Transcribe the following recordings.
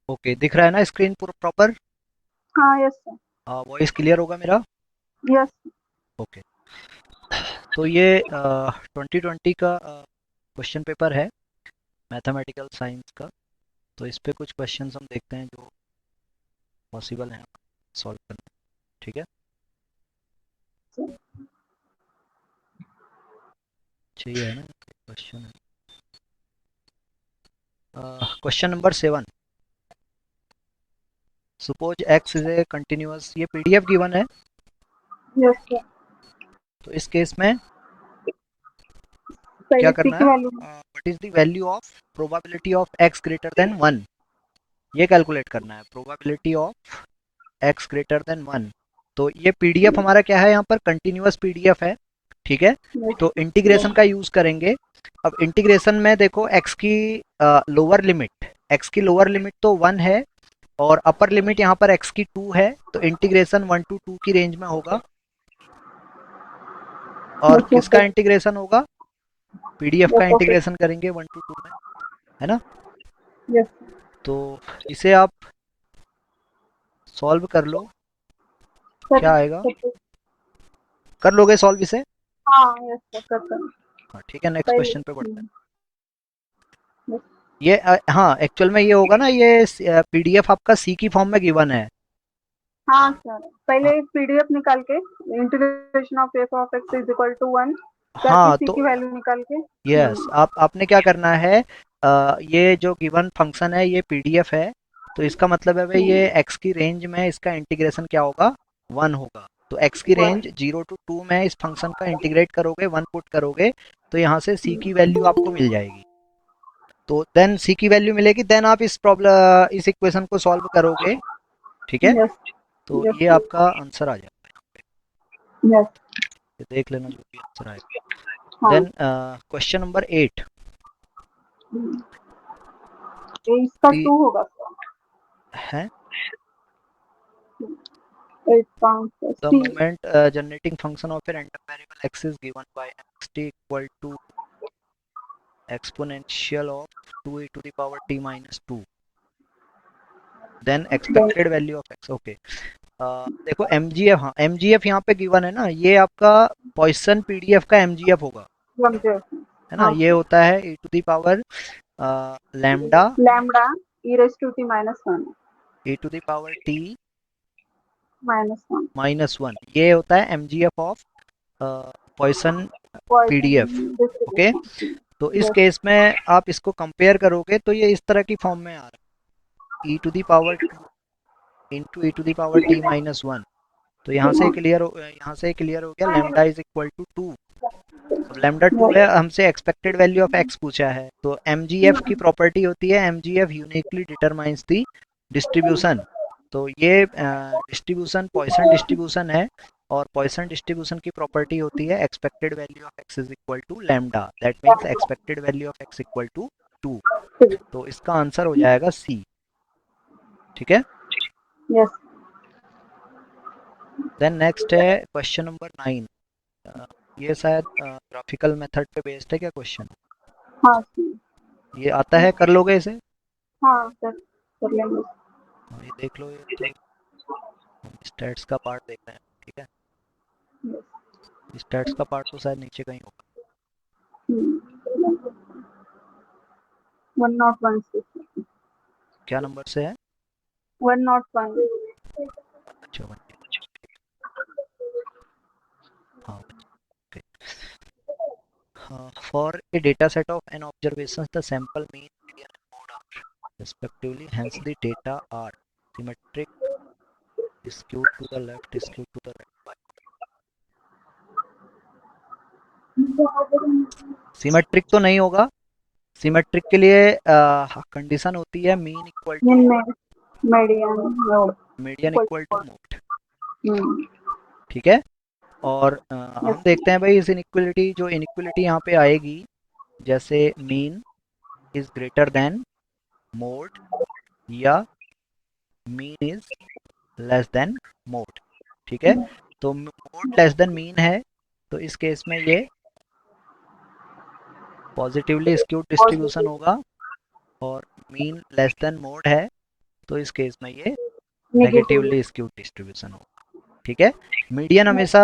Okay, दिख रहा है ना स्क्रीन प्रॉपर? हाँ, यस सर। वॉइस क्लियर होगा मेरा? यस। ओके। तो ये 2020 का क्वेश्चन पेपर है, मैथमेटिकल साइंस का। तो इस पे कुछ क्वेश्चंस हम देखते हैं जो पॉसिबल हैं सॉल्व करना। ठीक है, चाहिए है ना क्वेश्चन है। Question number 7। Suppose x is a continuous, ये पीडीएफ गिवन है। Yes sir. तो इस केस में क्या पहले सी करना की है? Value. What is the value of probability of x greater than 1, ये कैलकुलेट करना है। Probability of x greater than 1। तो ये पीडीएफ हमारा क्या है, यहाँ पर कंटिन्यूअस पीडीएफ है। ठीक है, यस। तो इंटीग्रेशन यस। का यूज करेंगे। अब इंटीग्रेशन में देखो एक्स की लोअर लिमिट, एक्स की लोअर लिमिट तो 1 है, और अपर लिमिट यहाँ पर एक्स की 2 है। तो इंटीग्रेशन 1 to 2 की रेंज में होगा। और यस किसका ओके। इंटीग्रेशन होगा? पीडीएफ का यस ओके। इंटीग्रेशन करेंगे 1 to 2 में, है ना? यस तो इसे आप सॉल्व कर लो, सर। क्या आएगा? कर लोगे सॉल्व इसे? हाँ, यस सर, करता हूँ। हाँ ठीक है, नेक्स्ट पहले। क्वेश्चन पे बढ़ते हैं। यस। ये हाँ, एक्चुअल में ये होगा ना, ये पीडीएफ आपका सी की फॉर्म में गिवन है। हाँ सर, हाँ, पहले पीडीएफ निकाल के integration of F of X is equal to 1 करके हाँ सी तो की वैल्यू निकाल के। यस, आपने क्या करना है, ये जो गिवन फंक्शन है ये पीडीएफ है। तो इसका मतलब है भाई, ये एक्स की रेंज में इसका इंटीग्रेशन क्या होगा? 1 होगा। तो एक्स की रेंज 0 to 2 में इस फंक्शन का इंटीग्रेट करोगे, 1 पुट करोगे, तो यहाँ से सी की वैल्यू आपको मिल जाएगी। तो देन सी की वैल्यू मिलेगी, देन आप इस इक्वेशन को सॉल्व करोगे। ठीक है, यस। तो यस। ये आपका आंसर आ जाएगा यहाँ पे। यस। ये देख लेना जो भी आंसर आएगा। हाँ। Then question number 8। ये इसका दी 2 होगा सर। है, 8 answer the C. Moment generating function of a random variable X is given by xt equal to exponential of 2e to the power t minus 2, then expected value of X. Okay, देखो MGF, हाँ MGF यहाँ पे given है ना, ये आपका Poisson PDF का MGF होगा। समझे। है ना, हाँ ये सर। होता है e to the power lambda lambda E raise to T minus 1। e to the power t minus 1। Minus 1, ये होता है MGF of Poisson Poisson PDF. Okay, distribution. तो इस यस। केस में आप इसको कंपेयर करोगे तो ये इस तरह की फॉर्म में आ रहा है, E to the power 2 into E to the power T minus 1। तो यहाँ से क्लियर हो गया, लेमडा इज इक्वल टू 2। अब लेमडा 2 है, हमसे एक्सपेक्टेड वैल्यू ऑफ एक्स पूछा है। तो एमजीएफ की प्रॉपर्टी होती है, एमजीएफ यूनिकली डिटरमाइंस दी डिस्ट्रीब्यूशन। तो ये डिस्ट्रीब्यूशन पॉइसन डिस्ट्रीब्यूशन है, और पॉइसन डिस्ट्रीब्यूशन की प्रॉपर्टी होती है expected value of X is equal to lambda, that means expected value of X equal to 2। तो इसका आंसर हो जाएगा सी। ठीक है, यस। देन नेक्स्ट है क्वेश्चन नंबर 9। ये शायद ग्राफिकल मेथड पे बेस्ड है क्या क्वेश्चन? हाँ सर। ये आता है, कर लोगे इसे? हाँ सर, कर लेंगे। हाँ, ये देख लो, ये तो स्टैट्स का पार्ट देख रहे हैं। ठीक है, स्टैट्स का पार्ट तो शायद नीचे कहीं होगा। 101 से। क्या नंबर से है? 101। अच्छा, 1। हाँ, ओके। हाँ, for a data set of N observation the sample mean median and mode are respectively, hence the data are symmetric, skewed to the left, skewed to the right. Symmetric तो नहीं होगा। Symmetric के लिए condition होती है mean equal to में median node median equal equal to mode. To. ठीक है, और हम यस। देखते हैं भाई, इस इनइक्वलिटी, जो इनइक्वलिटी यहाँ पे आएगी, जैसे mean is greater than mode, या mean is less than mode. ठीक है, तो मोड लेस देन मीन है, तो इस केस में ये पॉजिटिवली स्क्यूड डिस्ट्रीब्यूशन पॉजिटिव। होगा। और मीन लेस देन मोड है, तो इस केस में ये नेगेटिव। नेगेटिवली स्क्यूड डिस्ट्रीब्यूशन होगा। ठीक है, मीडियन हमेशा,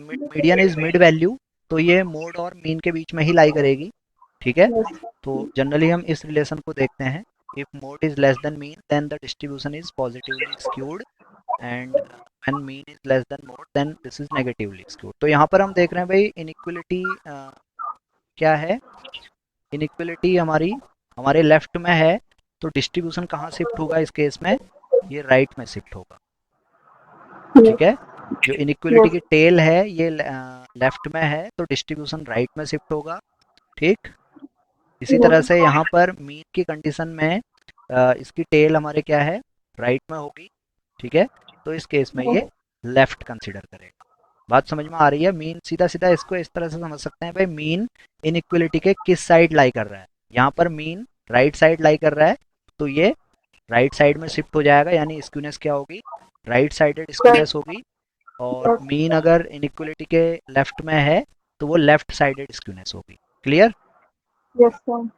मीडियन इज मिड वैल्यू, तो ये मोड और मीन के बीच में ही लाई करेगी। ठीक है, यस। तो जनरली हम इस रिलेशन को देखते हैं, if mode is less than mean then the distribution is positively skewed, and when mean is less than mode then this is negatively skewed. तो यहाँ पर हम देख रहे हैं भाई इनइक्वलिटी क्या है, इनइक्वलिटी हमारी हमारे लेफ्ट में है, तो डिस्ट्रीब्यूशन कहाँ शिफ्ट होगा इस केस में, ये राइट में शिफ्ट होगा। ठीक है, जो इनइक्वलिटी यस। की टेल है ये लेफ्ट में है, तो डिस्ट्रीब्यूशन राइट में शिफ्ट होगा। ठीक, इसी तरह से यहाँ पर मीन की कंडीशन में इसकी टेल हमारे क्या है, राइट में होगी। ठीक है, तो इस केस में ये लेफ्ट कंसीडर करेगा। बात समझ में आ रही है? मीन सीधा सीधा इसको इस तरह से समझ सकते हैं भाई, मीन इनइक्वलिटी के किस साइड लाई कर रहा है। यहाँ पर मीन राइट साइड लाई कर रहा है, तो ये राइट साइड में शिफ्ट हो जाएगा, यानी स्क्यूनेस क्या होगी, राइट साइडेड स्क्यूनेस होगी। और मीन अगर इनइक्वलिटी के लेफ्ट में है, तो वो लेफ्ट साइडेड स्क्यूनेस होगी। क्लियर? Yes sir.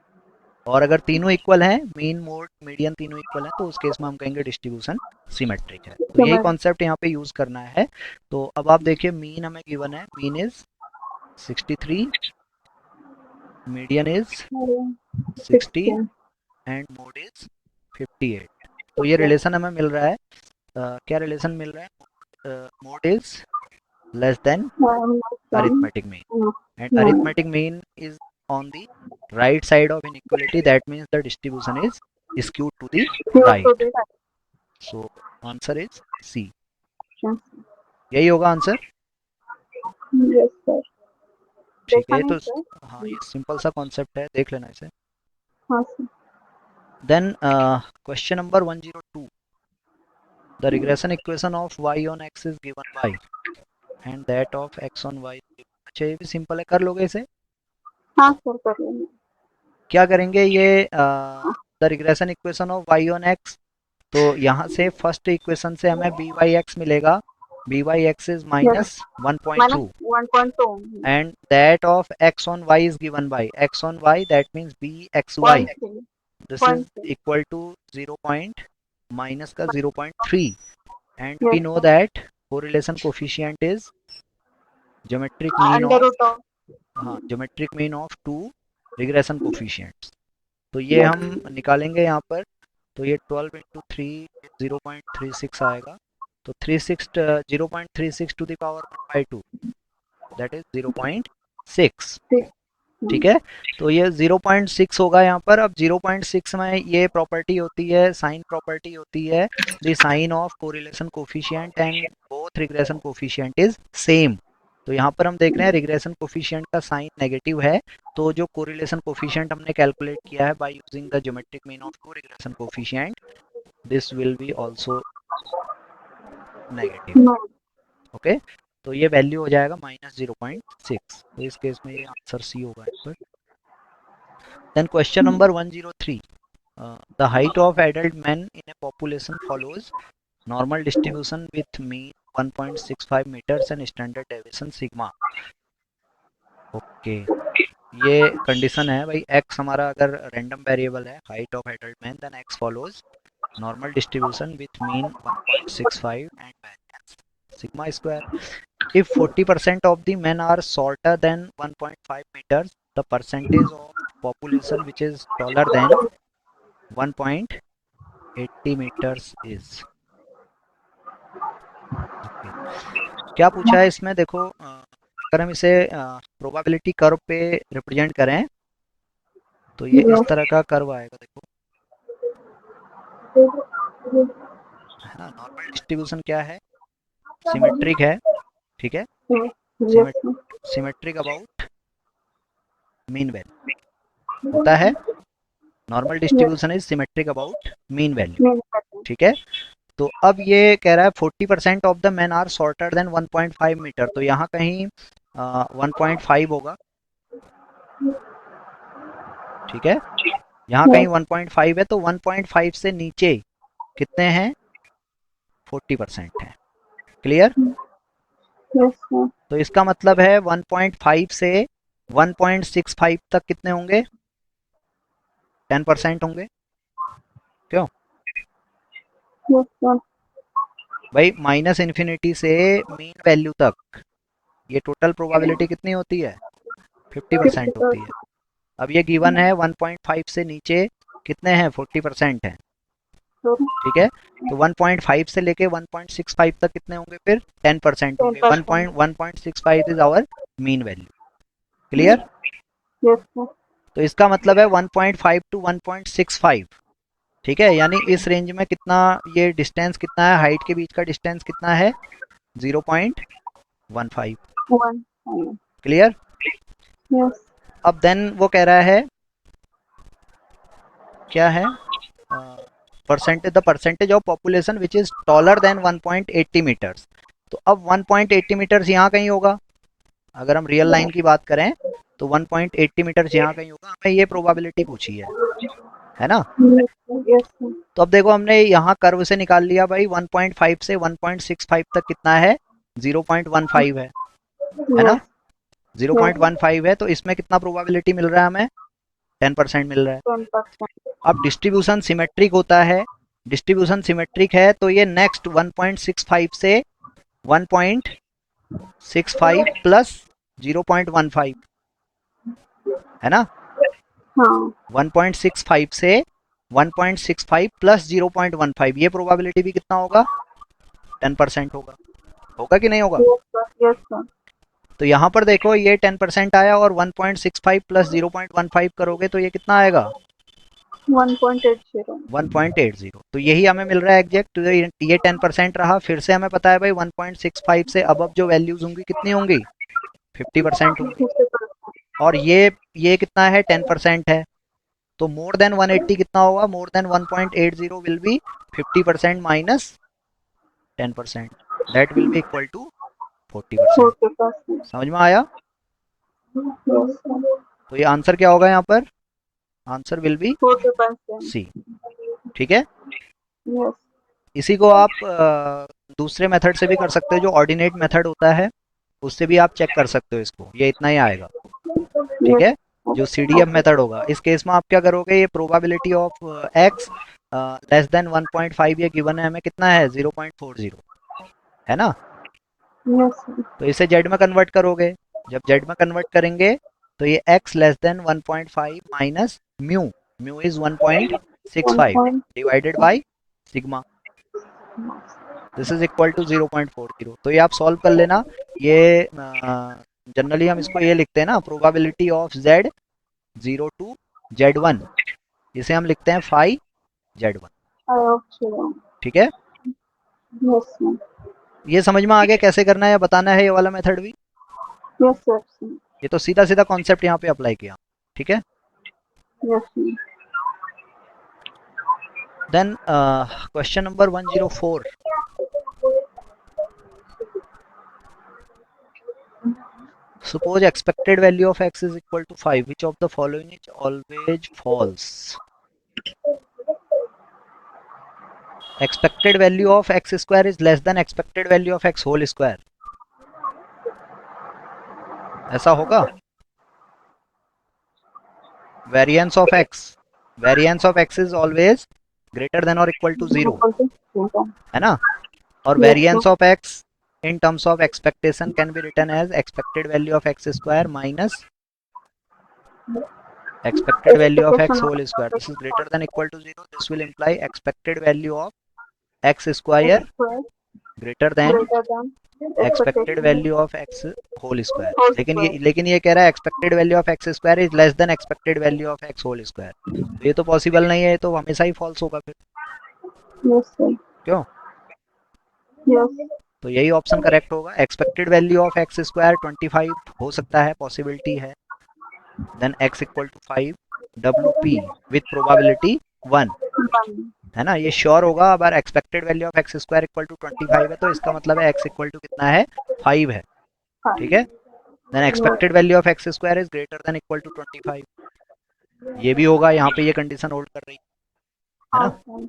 और अगर तीनों इक्वल हैं, मीन मोड मीडियन तीनों इक्वल हैं, तो उस केस में हम कहेंगे डिस्ट्रीब्यूशन सिमेट्रिक है। तो यही समझ। कॉन्सेप्ट यहाँ पे यूज करना है। तो अब आप देखिए, मीन हमें गिवन है, mean is 63, median is 60 16। And mode is 58। तो ये रिलेशन हमें मिल रहा है, क्या रिलेशन मिल रहा है, mode is less then arithmetic mean, and arithmetic mean is on the right side of inequality, that means the distribution is skewed to the right. So answer is C. यही होगा answer. Yes sir. ठीक देखा है, नहीं तो sir. हाँ ये simple सा कॉन्सेप्ट है, देख लेना इसे। हाँ सर। Then question number 102, the regression equation of y on x is given by and that of x on y। अच्छा ये भी सिंपल है, कर लोगे इसे? हाँ सर कर लेंगे। क्या करेंगे, ये the regression equation of y on x, तो यहाँ से फर्स्ट इक्वेशन से हमें बी वाई एक्स मिलेगा, B Y X is yes. Minus 1.2, 1.2। And that of X on Y is given by X on Y, that means B X Y, 0.3। This is 0.3। Equal to 0 point minus का 0.3, and we yes no sir. That correlation coefficient is geometric mean under of, root of. हाँ geometric mean of two regression coefficients. तो ये yes. हम निकालेंगे यहाँ पर, तो ये 12 इंटू 3 0.36 आएगा, तो 0.36 to the power 1/2, that is 0.6। ठीक है, तो ये 0.6 होगा यहाँ पर। अब 0.6 में ये प्रॉपर्टी होती है, साइन प्रॉपर्टी होती है, the sign of correlation coefficient and both regression coefficient is same. तो यहाँ पर हम देख रहे हैं रिग्रेशन कोफिशिएंट का साइन नेगेटिव है, तो जो कोरिलेशन कोफिशिएंट हमने कैलकुलेट किया है by using the geometric mean of two regression coefficient, this will be also negative. Okay, तो ये वैल्यू हो जाएगा -0.6, तो इस केस में ये आंसर सी होगा यहाँ पर। Then question number 103, the height of adult men in a population follows normal distribution with mean 1.65 meters and standard deviation sigma। Okay, ये कंडीशन है भाई, x हमारा अगर रैंडम वेरिएबल है, height of adult man, then x follows normal distribution with mean 1.65 and variance sigma square. If 40% of the men are shorter than 1.5 meters, the percentage of population which is taller than 1.80 meters is। okay. क्या पूछा है इसमें, देखो अगर हम इसे probability curve पे represent करें, तो ये इस तरह का कर्व आएगा, देखो है ना। नॉर्मल डिस्ट्रीब्यूशन क्या है, सिमेट्रिक है। ठीक है, सिमेट्रिक अबाउट मीन वैल्यू होता है, normal distribution is symmetric about mean value. ठीक है, तो अब ये कह रहा है 40% of the man are shorter than 1.5 metre, तो यहाँ कहीं 1.5 होगा। ठीक है, यहाँ कहीं 1.5 है, तो 1.5 से नीचे कितने हैं, 40% है। क्लियर? तो इसका मतलब है 1.5 से 1.65 तक कितने होंगे, 10% होंगे। क्यों? Yes, sir. भाई माइनस इन्फिनिटी से मीन वैल्यू तक ये टोटल प्रोबेबिलिटी कितनी होती है? 50% होती है। 50%. अब ये गिवन है 1.5 से नीचे कितने हैं? 40% है। So, ठीक है, तो 1.5 से लेके 1.65 तक कितने होंगे? फिर 10% होंगे। 10%. 1.65 is our mean value. Clear? Yes, sir. तो इसका मतलब है 1.5 टू 1.65। ठीक है, यानी इस रेंज में कितना ये डिस्टेंस कितना है? हाइट के बीच का डिस्टेंस कितना है? 0.15। 1. क्लियर? Yes. अब देन वो कह रहा है क्या है? Percentage, the percentage of population which is taller than 1.80 metres. तो अब 1.80 मीटर्स यहाँ कहीं होगा। अगर हम रियल लाइन की बात करें तो 1.80 मीटर्स यहाँ कहीं होगा। हमें ये प्रोबेबिलिटी पूछी है ना? Yes, sir. Yes, sir. तो अब देखो हमने यहाँ कर्व से निकाल लिया भाई 1.5 से 1.65 तक कितना है? 0.15 है ना? Yes. Yes. 0.15 है, तो इसमें कितना प्रोबेबिलिटी मिल रहा है हमें? 10% मिल रहा है। 10%. अब डिस्ट्रीब्यूशन सिमेट्रिक होता है। डिस्ट्रीब्यूशन सिमेट्रिक है तो ये नेक्स्ट 1.65 से 1.65 प्लस 0.15 है ना? हाँ. 1.65 से 1.65 प्लस 0.15, ये प्रोबेबिलिटी भी कितना होगा? 10% होगा। होगा कि नहीं होगा? Yes, sir. Yes, sir. तो यहाँ पर देखो ये 10% आया और 1.65 प्लस 0.15 करोगे तो ये कितना आएगा? 1.80. 1.80। तो यही हमें मिल रहा है एग्जैक्ट। तो ये 10% रहा। फिर से हमें पता है भाई 1.65 से अबव जो वैल्यूज होंगी कितनी होंगी? 50% होंगी। 50%. और ये कितना है? 10% है। तो मोर देन 180 कितना होगा? More than 1.80 will be 50% minus 10%, that will be equal to 40%। 40%. समझ में आया? Yes, sir. तो ये आंसर क्या होगा यहाँ पर? Answer will be 40%. सी। ठीक है, Yes. इसी को आप दूसरे मेथड से भी कर सकते हो, जो ऑर्डिनेट मेथड होता है उससे भी आप चेक कर सकते हो इसको। ये इतना ही आएगा। ठीक Yes. है, जो CDF Okay. मेथड होगा, इस केस में आप क्या करोगे? ये probability of x less than 1.5 ये गिवन है हमें, कितना है? 0.40 है ना? Yes, sir. तो इसे जेड में कन्वर्ट करोगे। जब जेड में कन्वर्ट करेंगे तो ये x less than 1.5 minus mu, mu is 1.65 divided 1.5. By sigma, this is equal to 0.40। तो ये आप सॉल्व कर लेना। ये जनरली हम इसको ये लिखते हैं ना, probability of z 0 to z1, इसे हम लिखते हैं फाई z1। Okay. ठीक है, Yes, sir. ये समझ में आ गया कैसे करना है या बताना है ये वाला मेथड भी? Yes, sir. ये तो सीधा सीधा कॉन्सेप्ट यहाँ पे अप्लाई किया। ठीक है, Yes, sir. Then question number 104। Suppose expected value of x is equal to 5. Which of the following is always false? Expected value of x square is less than expected value of x whole square. ऐसा होगा? Variance of x. Variance of x is always greater than or equal to 0. है ना? और Yes, sir. variance of x in terms of expectation can be written as expected value of x square minus expected value of x whole square. This is greater than equal to 0. This will imply expected value of x square Square greater than greater than expected expectation. Value of X whole square. Whole square. लेकिन ये कह रहा है expected value of X square is less than expected value of X whole square. तो ये तो possible नहीं है, ये तो हमेशा ही फॉल्स होगा फिर। Yes, sir. क्यों? Yes. तो यही ऑप्शन करेक्ट होगा। Expected value of X square 25 हो सकता है, पॉसिबिलिटी है। Then X equal to 5 WP with probability 1, 1. है ना? ये श्योर होगा। अगर expected value of X square equal to 25 है तो इसका मतलब है एक्स इक्वल टू कितना है? 5 है। 5. ठीक है, then Yes. Expected value of X square is greater than equal to 25, ये भी होगा। यहाँ पे ये कंडीशन होल्ड कर रही है ना? Okay.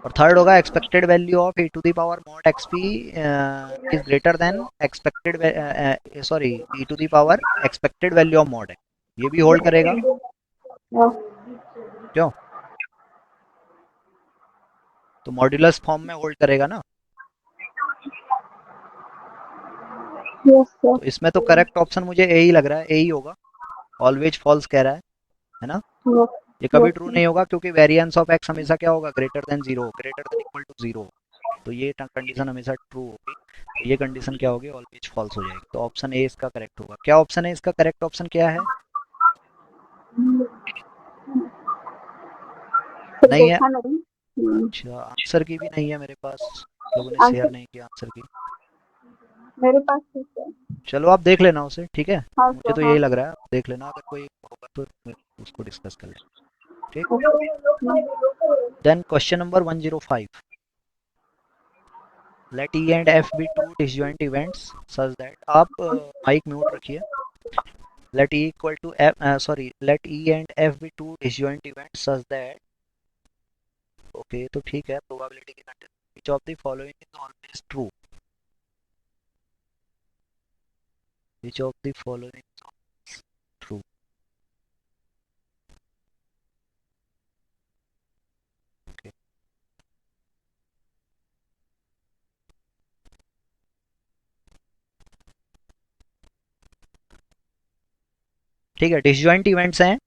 और थर्ड होगा expected value of e to the power mod XP is greater than expected, sorry, e to the power expected value of mod X, ये भी होल्ड करेगा। Yes. क्यों? तो मॉड्यूलस फॉर्म में होल्ड करेगा ना। Yes, sir. तो इसमें तो करेक्ट ऑप्शन मुझे ए ही लग रहा है, ए ही होगा। ऑलवेज फॉल्स कह रहा है ना। Yes, ये कभी yes, ट्रू sir. नहीं होगा क्योंकि वेरिएंस ऑफ एक्स हमेशा क्या होगा, greater than zero, greater than equal to zero. तो ये कंडीशन हमेशा ट्रू होगी। तो ये कंडीशन क्या होगी, ऑलवेज फॉल्स हो जाएगी। तो ऑप्शन ए इसका करेक्ट होगा। क्या ऑप्शन है इसका करेक्ट ऑप्शन क्या है? कुछ नहीं है। देखा नहीं। अच्छा, आंसर की भी नहीं है मेरे पास, लोगों ने शेयर आंसर नहीं किया आंसर की। मेरे पास ठीक है। चलो आप देख लेना उसे, ठीक है। हाँ मुझे सर, तो हाँ। यही लग रहा है, आप देख लेना, अगर कोई होगा तो फिर उसको डिस्कस कर लेंगे। ठीक। Then question number 105। Let E and F be two disjoint events such that, आप माइक म्यूट रखिए। let e equal to f, let e and f be two disjoint events such that, okay तो ठीक है, probability की condition which of the following is always true, which of the following is always true। okay। ठीक है, disjoint events हैं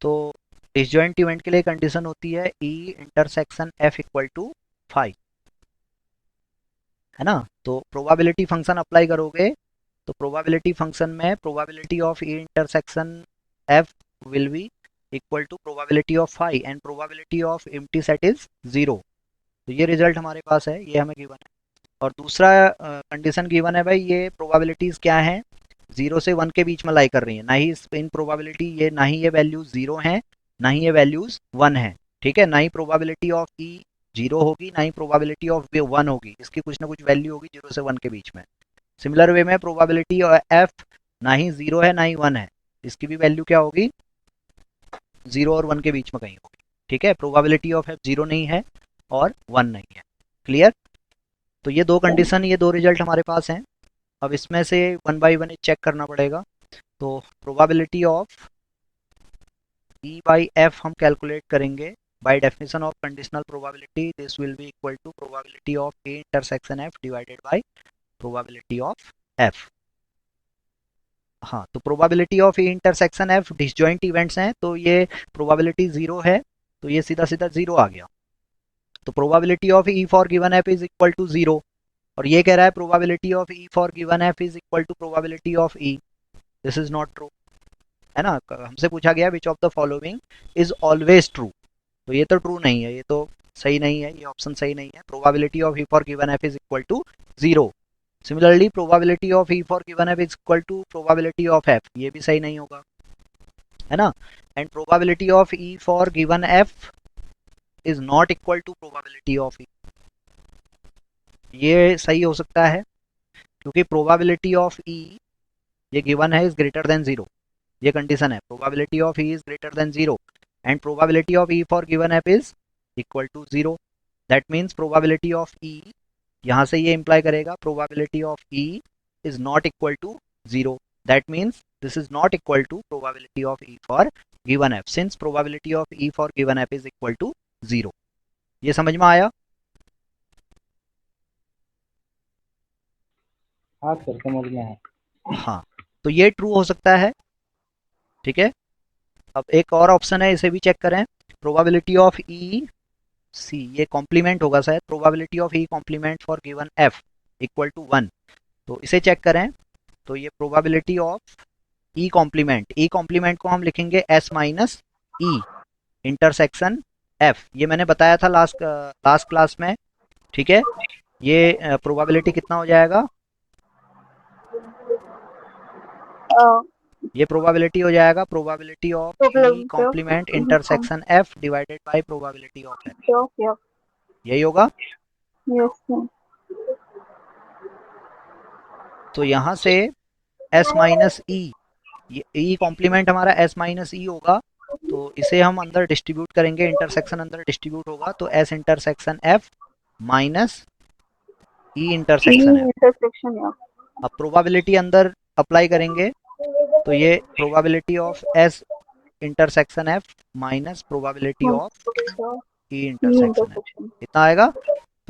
तो disjoint event के लिए कंडीशन होती है e intersection f equal to 5, है ना। तो प्रोबेबिलिटी फंक्शन अप्लाई करोगे तो प्रोबेबिलिटी फंक्शन में probability of e intersection f will be equal to probability of 5 and probability of empty set is 0। तो ये रिजल्ट हमारे पास है, ये हमें गिवन है। और दूसरा कंडीशन गिवन है भाई, ये प्रोबेबिलिटीज क्या हैं, 0 से 1 के बीच में लाई कर रही है, ना ही इन प्रोबेबिलिटी ये, ना ही ये वैल्यूज 0 हैं, ना ही ये वैल्यूज 1 हैं। ठीक है, ना ही प्रोबेबिलिटी ऑफ ई 0 होगी, ना ही प्रोबेबिलिटी ऑफ 1 होगी, इसकी कुछ ना कुछ वैल्यू होगी 0 से 1 के बीच में। सिमिलर वे में प्रोबेबिलिटी एफ ना ही 0 है ना ही 1 है, इसकी भी वैल्यू क्या होगी, 0 और 1 के बीच में कहीं होगी। ठीक है, प्रोबेबिलिटी ऑफ एफ 0 नहीं है और 1 नहीं है। क्लियर। तो ये दो कंडीशन, ये दो रिजल्ट हमारे पास हैं। अब इसमें से 1 बाई 1 चेक करना पड़ेगा। तो probability of E by F हम कैलकुलेट करेंगे by definition of conditional probability, this will be equal to probability of A intersection F divided by probability of F. हाँ, तो probability of A intersection F disjoint events हैं तो ये probability 0 है, तो ये सीधा सीधा 0 आ गया। तो probability of E for given F is equal to 0, और ये कह रहा है probability of E for given F is equal to probability of E. This is not true, है ना। हमसे पूछा गया which of the following is always true, तो ये तो ट्रू नहीं है, ये तो सही नहीं है, ये ऑप्शन सही नहीं है। Probability of E for given F is equal to 0। Similarly probability of E for given F is equal to probability of F, ये भी सही नहीं होगा, है ना। And probability of E for given F is not equal to probability of E, ये सही हो सकता है क्योंकि प्रोबेबिलिटी ऑफ ई ये गिवन है इज ग्रेटर देन 0, ये कंडीशन है, probability of E is greater than 0 and probability of E for given F is equal to 0। That means probability of E, यहाँ से ये इंप्लाई करेगा probability of E is not equal to 0। That means this is not equal to probability of E for given F, since probability of E for given F is equal to 0। ये समझ में आया? हाँ sir, समझ में है। हाँ, तो ये ट्रू हो सकता है। ठीक है, अब एक और ऑप्शन है, इसे भी चेक करें। प्रोबेबिलिटी ऑफ ई सी, ये कॉम्प्लीमेंट होगा शायद, probability of E complement for given F equal to 1। तो इसे चेक करें। तो ये प्रोबेबिलिटी ऑफ ई कॉम्प्लीमेंट को हम लिखेंगे एस माइनस ई इंटरसेक्शन एफ, ये मैंने बताया था लास्ट क्लास में। ठीक है, ये प्रोबेबिलिटी कितना हो जाएगा, ये प्रोबेबिलिटी हो जाएगा probability of E complement intersection F divided by probability of F, यही होगा। तो यहाँ से S minus E, E complement हमारा एस माइनस ई होगा, तो इसे हम अंदर डिस्ट्रीब्यूट करेंगे, इंटरसेक्शन अंदर डिस्ट्रीब्यूट होगा, तो एस इंटरसेक्शन एफ माइनस ई इंटरसेक्शन एफ। अब प्रोबेबिलिटी अंदर अप्लाई करेंगे तो ये probability of S intersection F minus probability of E intersection F, intersection. इतना आएगा।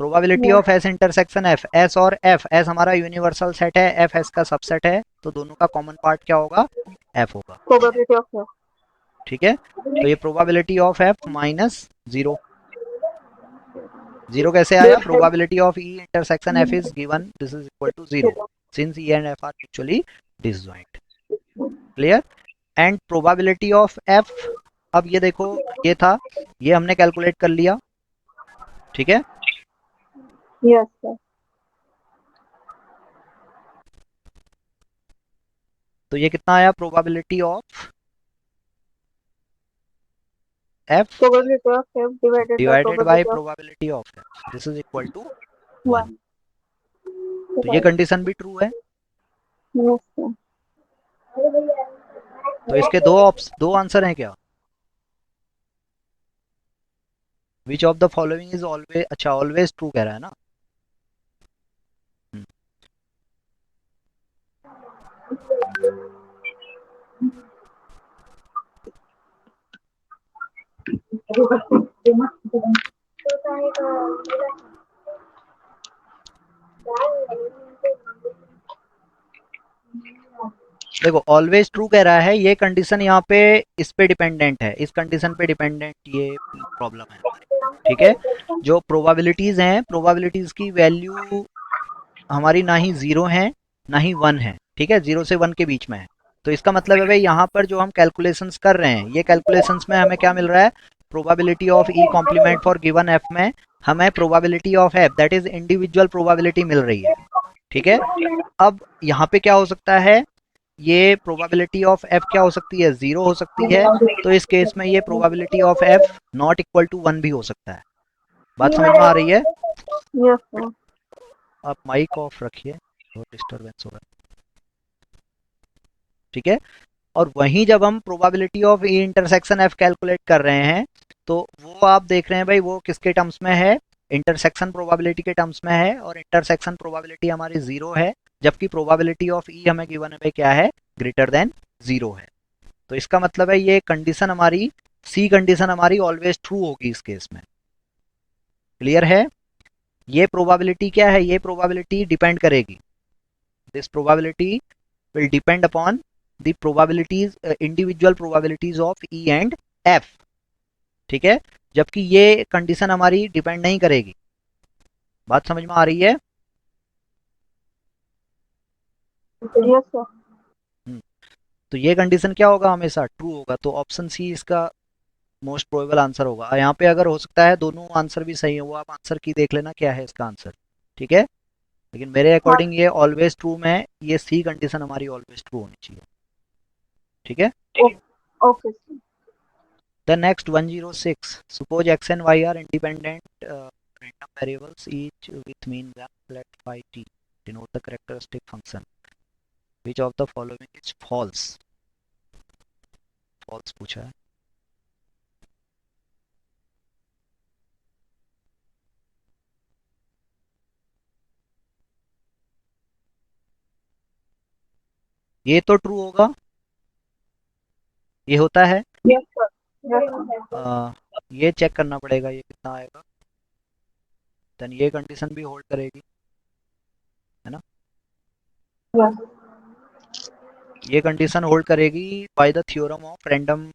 Probability Yeah. Of S intersection F, S और एफ, एस हमारा यूनिवर्सल सेट है, एफ एस का सबसेट है, तो दोनों का कॉमन पार्ट क्या होगा, एफ होगा। Probability of F. ठीक है, तो ये probability of F minus zero, zero कैसे आया, probability of E intersection F is given, this is equal to zero since E and F are mutually disjoint. Clear. And probability of F, अब ये देखो, ये था, ये हमने कैलकुलेट कर लिया, ठीक है। Yes, sir. तो ये कितना आया, probability of F Probability of F divided by divided by probability of probability of F, this is equal to 1। 1. तो ये कंडीशन भी ट्रू है। Yes, sir. तो इसके दो आंसर हैं क्या, विच of the following is always, अच्छा ऑलवेज ट्रू कह रहा है ना। हम्म, देखो ऑलवेज ट्रू कह रहा है, ये कंडीशन यहाँ पे इस पे डिपेंडेंट है, इस कंडीशन पे डिपेंडेंट ये प्रॉब्लम है हमारी। ठीक है, जो प्रोबेबिलिटीज हैं, प्रोबेबिलिटीज की वैल्यू हमारी ना ही जीरो है ना ही वन है, ठीक है, जीरो से वन के बीच में है। तो इसका मतलब है भाई यहाँ पर जो हम कैलकुलेशंस कर रहे हैं, ये कैलकुलेशंस में हमें क्या मिल रहा है, probability of E complement for given F में हमें probability of F that is individual probability मिल रही है। ठीक है, अब यहाँ पे क्या हो सकता है, ये प्रोबेबिलिटी ऑफ एफ क्या हो सकती है, जीरो हो सकती है, तो इस केस में ये probability of F not equal to one भी हो सकता है। बात समझ में आ रही है। Yes, sir. आप माइक ऑफ रखिए, बहुत डिस्टरबेंस हो रहा है। ठीक है, और वहीं जब हम probability of E intersection F calculate कर रहे हैं, तो वो आप देख रहे हैं भाई, वो किसके टर्म्स में है, इंटरसेक्शन प्रोबेबिलिटी के टर्म्स में है, और इंटरसेक्शन प्रोबेबिलिटी हमारी जीरो है, जबकि प्रोबेबिलिटी ऑफ ई हमें गिवन है भाई क्या है, ग्रेटर देन जीरो है। तो इसका मतलब है ये कंडीशन हमारी, सी कंडीशन हमारी ऑलवेज ट्रू होगी इस केस में। क्लियर है। ये प्रोबेबिलिटी क्या है, ये प्रोबेबिलिटी डिपेंड करेगी, this probability will depend upon the probabilities, individual probabilities of E and F. ठीक है, जबकि ये कंडीशन हमारी डिपेंड नहीं करेगी। बात समझ में आ रही है। Yes, sir. तो ये कंडीशन क्या होगा, हमेशा ट्रू होगा, तो ऑप्शन सी इसका मोस्ट प्रोबेबल आंसर होगा। यहाँ पे अगर हो सकता है दोनों आंसर भी सही है, वो आप आंसर की देख लेना क्या है इसका आंसर। ठीक है, लेकिन मेरे अकॉर्डिंग ये ऑलवेज ट्रू में, ये सी कंडीशन हमारी ऑलवेज ट्रू होनी चाहिए। ठीक है। Okay, sir. The next 106. Suppose x and y are independent random variables, each with mean value. Let phi t denote the characteristic function. Which of the following is false? False पूछा है। ये तो true होगा, ये होता है। Yes, sir. Yes, sir. ये check करना पड़ेगा ये कितना आएगा, देन ये कंडीशन भी होल्ड करेगी, है ना। Yes. ये कंडीशन होल्ड करेगी by the theorem of random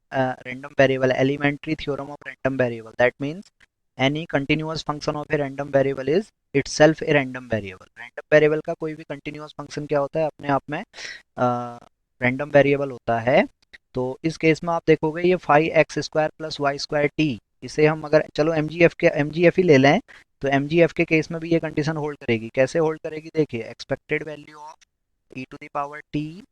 variable, elementary theorem of random variable, that means any continuous function of a random variable is itself a random variable. Random variable का कोई भी continuous function क्या होता है, अपने आप में रैंडम वेरिएबल होता है। तो इस केस में आप देखोगे ये five X square plus Y square T, इसे हम अगर चलो एम जी एफ ही ले लें, तो एम जी एफ के केस में भी ये कंडीशन होल्ड करेगी। कैसे होल्ड करेगी, देखिए, expected value of E to the power T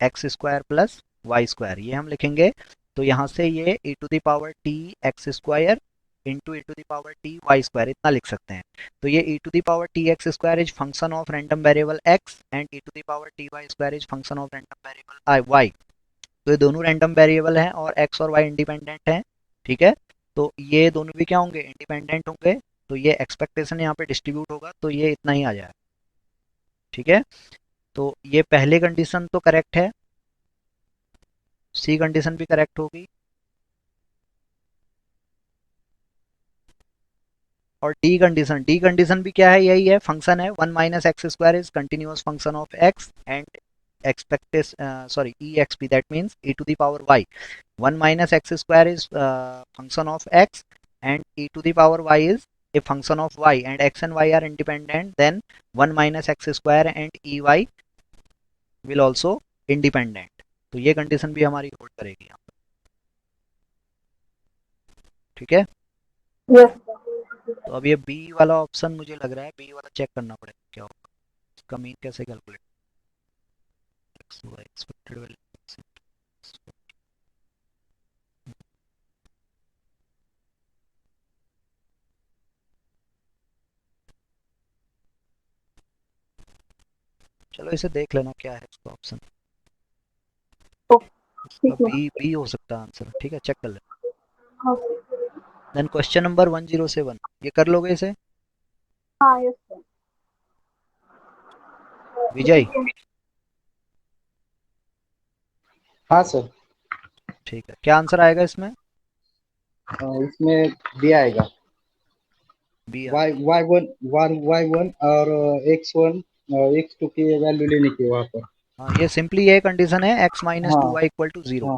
X square plus Y square, ये हम लिखेंगे। तो यहाँ से ये E to the power T X square into E to the power T Y square, इतना लिख सकते हैं। तो ये E to the power T X square is function of random variable X and E to the power T Y square is function of random variable Y. तो ये दोनों random variable हैं और एक्स और वाई इंडिपेंडेंट हैं। ठीक है, तो ये दोनों भी क्या होंगे, इंडिपेंडेंट होंगे। तो ये एक्सपेक्टेशन यहाँ पे डिस्ट्रीब्यूट होगा, तो ये इतना ही आ जाएगा। ठीक है, तो ये पहले कंडीशन तो करेक्ट है, सी कंडीशन भी करेक्ट होगी। और डी कंडीशन भी क्या है, यही है, फंक्शन है 1 minus X square is continuous function of X and expected sorry E X P, that means e to the power y. 1 minus x square is function of x and e to the power y is a function of y, and x and y are independent, then 1 minus x square and ey will also independent. तो ये condition भी हमारी hold करेगी यहाँ पर, ठीक है। Yes. तो अब ये बी वाला ऑप्शन मुझे लग रहा है, बी वाला चेक करना पड़ेगा क्या होगा, इसका मीन कैसे calculate, X Y expected value. चलो इसे देख लेना क्या है इसका ऑप्शन, इसका ठीक है. बी बी हो सकता है आंसर, ठीक है, चेक कर लेना। Okay. देन क्वेश्चन नंबर 107, ये कर लोगे इसे हाँ, yes sir. विजय? हाँ सर। ठीक है, क्या आंसर आएगा इसमें? इसमें बी आएगा। बी y1 और x1 x2 की वैल्यू लेने की वहाँ पर। हाँ, ये सिंपली ये कंडीशन है x माइनस हाँ two Y equal to zero. हाँ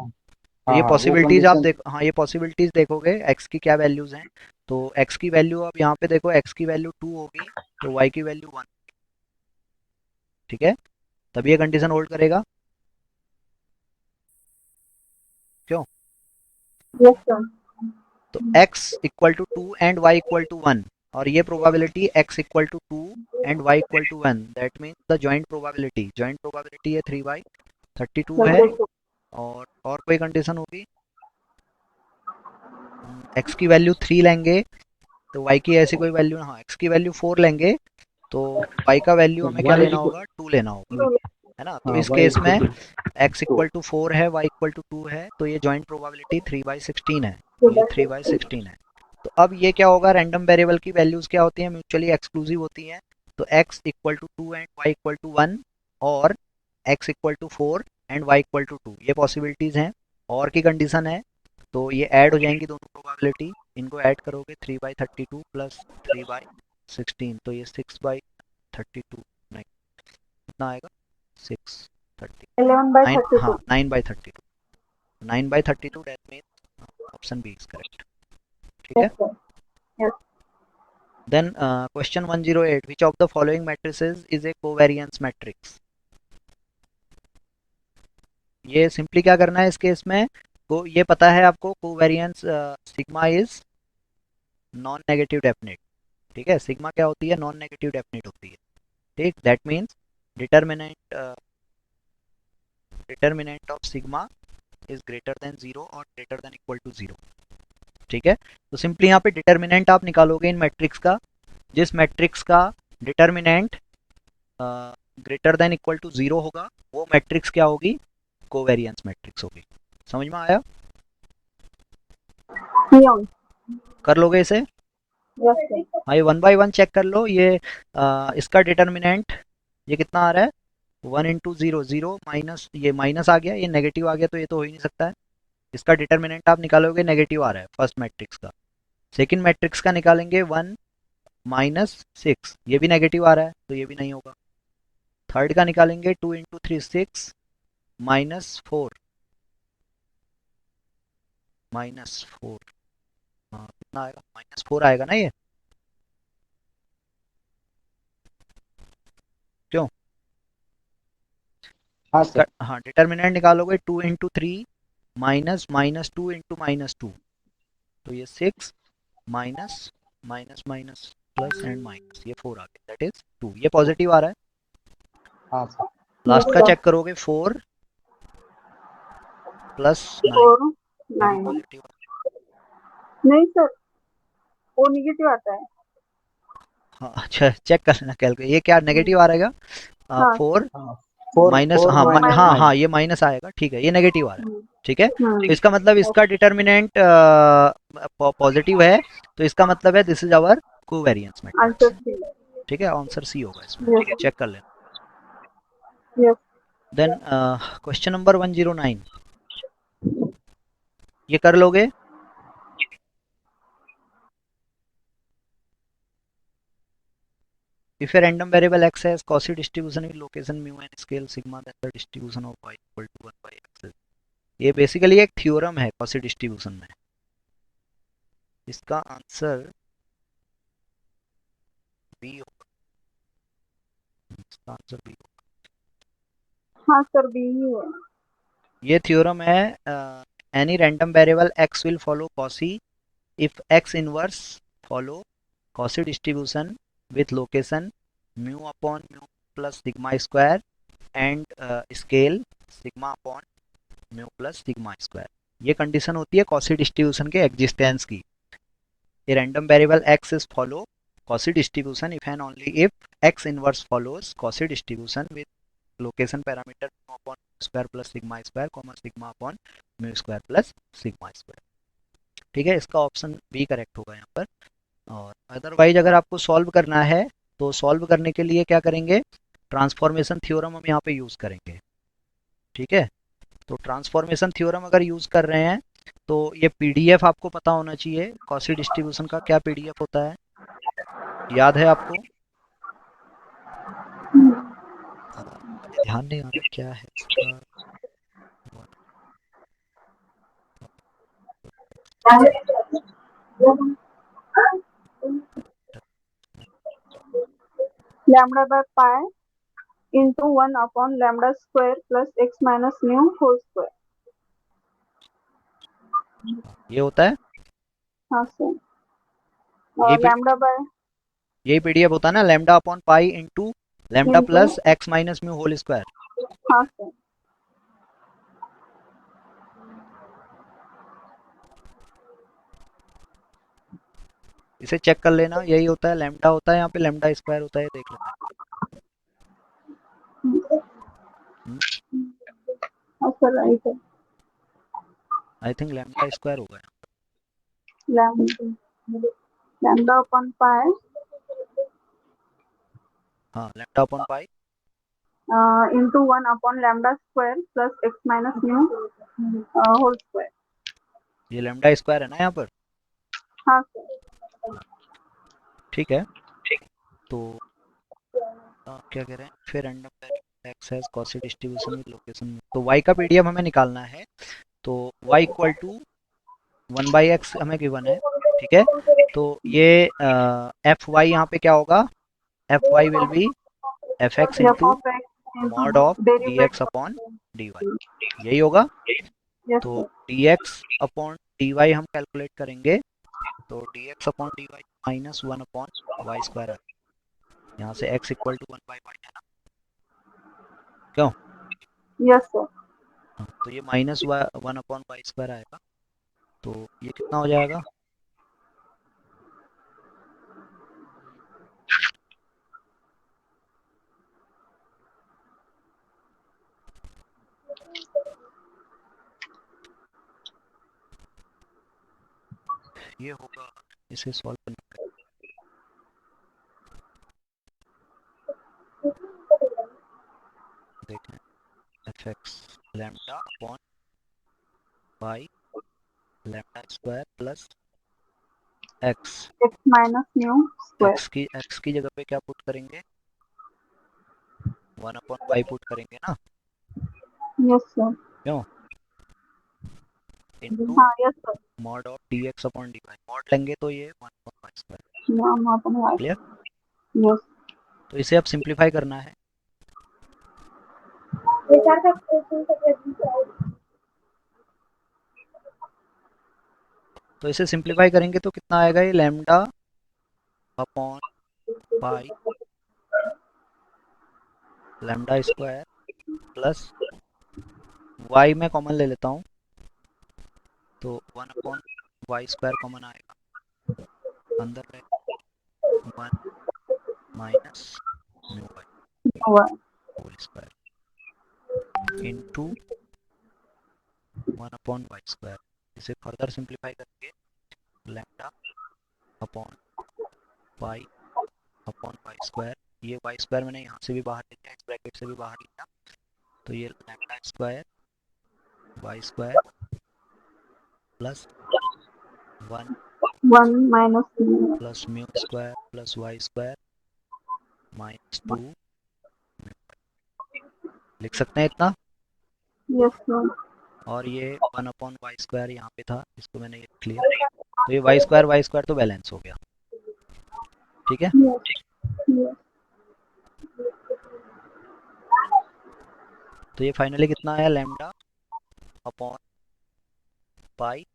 तो हाँ ये हाँ वो पॉसिबिलिटीज आप कंडीशन। देखो, हाँ ये पॉसिबिलिटीज देखोगे x की क्या वैल्यूज हैं, तो x की वैल्यू अब यहाँ पे देखो, x की वैल्यू 2 होगी तो y की वैल्यू 1, ठीक है, तब ये कंडीशन होल्ड करेगा, क्यों? Yes sir. तो x equal to 2 and y equal to 1, और ये probability x equal to 2 and y equal to 1, that means the joint probability है 3/32 है। और कोई कंडीशन होगी, x की वैल्यू 3 लेंगे तो y की ऐसी कोई वैल्यू, हाँ x की वैल्यू 4 लेंगे तो y का वैल्यू हमें क्या वन लेना इक्वल। होगा, 2 लेना होगा, है ना। तो हाँ इस y केस में equal x to. Equal to 4 है, y इक्वल टू 2 है, तो ये जॉइंट प्रोबेबिलिटी 3/16 है, तो ये 3/16 है। तो अब ये क्या होगा, रैंडम वेरिएबल की वैल्यूज क्या होती हैं, म्यूचुअली एक्सक्लूसिव होती हैं, तो x equal to 2 and y equal to 1 और x equal to 4 and y equal to 2, ये पॉसिबिलिटीज हैं, और की कंडीशन है, तो ये ऐड हो जाएंगी दोनों प्रोबेबिलिटी, इनको ऐड करोगे 3/32 प्लस 3/16, तो ये 6/32, नहीं कितना आएगा, 6/30, 9, हाँ 11/32. 9/32, 9/32, that means option B is correct, ठीक Yes है। sir. Yes. Then question 108, which of the following matrices is a covariance matrix. ये सिंपली क्या करना है इस केस में, को ये पता है आपको, covariance sigma is non negative definite, ठीक है, सिग्मा क्या होती है, नॉन नेगेटिव डेफिनेट होती है, ठीक, that means determinant determinant of sigma is greater than 0 और ग्रेटर देन इक्वल टू 0, ठीक है। तो सिंपली यहाँ पे डिटर्मिनेंट आप निकालोगे इन मैट्रिक्स का, जिस मैट्रिक्स का determinant greater than equal to 0 होगा वो मैट्रिक्स क्या होगी, कोवेरिएंस मैट्रिक्स होगी। समझ में आया? Neon. कर लोगे इसे? Yes sir. हाँ, ये 1 बाय 1 चेक कर लो, ये इसका डिटर्मिनेंट ये कितना आ रहा है, 1 × 0 0 माइनस, ये माइनस आ गया, ये नेगेटिव आ गया, तो ये तो हो ही नहीं सकता है। इसका डिटर्मिनेंट आप निकालोगे, नेगेटिव आ रहा है फर्स्ट मैट्रिक्स का, सेकंड मैट्रिक्स का निकालेंगे 1 - 6, ये भी नेगेटिव आ रहा है, तो ये भी नहीं होगा। थर्ड का निकालेंगे 2 × 3 6 -4 -4, हाँ कितना आएगा, -4 आएगा ना ये, क्यों? हाँ इसका सर। हाँ डिटर्मिनेंट निकालोगे 2 × 3 माइनस माइनस 2 × -2, तो ये 6 minus minus minus plus and minus, ये 4 आ गया, दैट इज 2, ये पॉजिटिव आ रहा है। हाँ सर। Yes लास्ट का sir. चेक करोगे 4 + 9, 4, ये भी 9. पॉजिटिव, नहीं सर, वो नेगेटिव आता है. हाँ अच्छा चेक कर लेना कैलकुलेट, ये क्या नेगेटिव आ रहेगा, हाँ. 4 हाँ 4 माइनस, 4 हाँ माइनस हाँ 9। हाँ ये माइनस आएगा, ठीक है, ये नेगेटिव आ रहा है, ठीक है। तो हम्म. इसका मतलब इसका डिटर्मिनेंट पॉजिटिव है, तो इसका मतलब है this is our covariance answer matrix, C. ठीक है, आंसर सी होगा इसमें, Yes. चेक कर लेना। Yes. देन क्वेश्चन नंबर 109, ये कर लोगे? If a random variable x has Cauchy distribution with location mu and scale sigma, then the distribution of y equal to 1 by x is. ये basically एक theorem है Cauchy distribution में. इसका answer B होगा. इसका आंसर बी होगा. हाँ sir, B ही है. ये थ्योरम है. Any random variable x will follow Cauchy if x inverse follow Cauchy distribution with location mu upon mu plus sigma square and scale sigma upon mu plus sigma square. ये condition होती है Cauchy distribution के existence की. A random variable x is follow Cauchy distribution if and only if x inverse follows Cauchy distribution with location parameter mu upon mu square plus sigma square comma sigma upon mu square plus sigma square. ठीक है, इसका option B correct होगा यहाँ पर. और otherwise अगर आपको solve करना है तो सॉल्व करने के लिए क्या करेंगे, ट्रांसफॉर्मेशन थ्योरम हम यहाँ पे यूज़ करेंगे. ठीक है, तो ट्रांसफॉर्मेशन थ्योरम अगर यूज़ कर रहे हैं तो ये पीडीएफ आपको पता होना चाहिए. Cauchy डिस्ट्रीब्यूशन का क्या पीडीएफ होता है, याद है आपको? ध्यान नहीं आ रहा क्या है इसका. Lambda by pi into 1 upon lambda square plus x minus mu whole square. ये होता है. हाँ सर. यही लैम्डा बाय यही पीडीएफ होता है ना, lambda upon pi into lambda plus X minus mu whole square. हाँ सर. इसे चेक कर लेना, यही होता है. लैम्डा होता है यहाँ पे, लैम्डा स्क्वायर होता है, देख लेना. हाँ सर, राइट है. आई थिंक लैम्डा स्क्वायर होगा. लैम्डा अपॉन पाई हाँ, लैम्डा अपॉन पाई into 1 upon lambda square plus x minus mu whole square. ये लैम्डा स्क्वायर है ना यहाँ पर. हाँ सर. ठीक है, तो क्या कह रहे हैं फिर, random X has Cauchy distribution with location. तो y का पीडीएफ हमें निकालना है. तो y equal to 1 by X हमें गिवन है. ठीक है, तो ये एफ वाई यहाँ पे क्या होगा, F Y will be F X into mod of D X upon D Y. यही होगा. तो D X upon D Y हम कैलकुलेट करेंगे. तो D X upon D Y minus 1 upon Y square. यहाँ से x equal to 1 by Y है ना, क्यों? Yes sir. तो ये माइनस 1 अपॉन वाई स्क्वायर आएगा. तो ये कितना हो जाएगा, ये होगा. इसे सॉल्व करना है. देखें, F X lambda upon Y lambda square plus X. x minus mu square. X की जगह पे क्या पुट करेंगे, 1 अपॉन वाई पुट करेंगे ना, यस सर. क्यों? इनटू हाँ yes sir. Mod of D X upon D Y. Mod लेंगे तो ये 1 अपॉन वाई स्क्वायर. यहाँ अपन y. क्लियर. यस. तो इसे अब सिंप्लीफाई करना है. तो इसे सिंप्लीफाई करेंगे तो कितना आएगा, ये lambda upon pi lambda square plus Y में कॉमन ले लेता हूँ. तो 1 अपॉन वाई स्क्वायर कॉमन आएगा, अंदर रहे 1 minus mu Y whole square into 1 upon Y square. इसे फर्दर सिंप्लीफाई करेंगे, lambda upon pi upon Y square. ये वाई स्क्वायर मैंने यहाँ से भी बाहर लिया, इस ब्रैकेट से भी बाहर लिया. तो ये lambda square Y square plus 1 1 minus mu. Plus mu square plus Y square -2 लिख सकते हैं इतना। Yes, sir. और ये 1/y² यहाँ पे था, इसको मैंने लिख लिया। तो ये y² तो बैलेंस हो गया, ठीक है। Yes. Yes. तो ये फाइनली कितना आया, लैम्डा अपॉन पाई।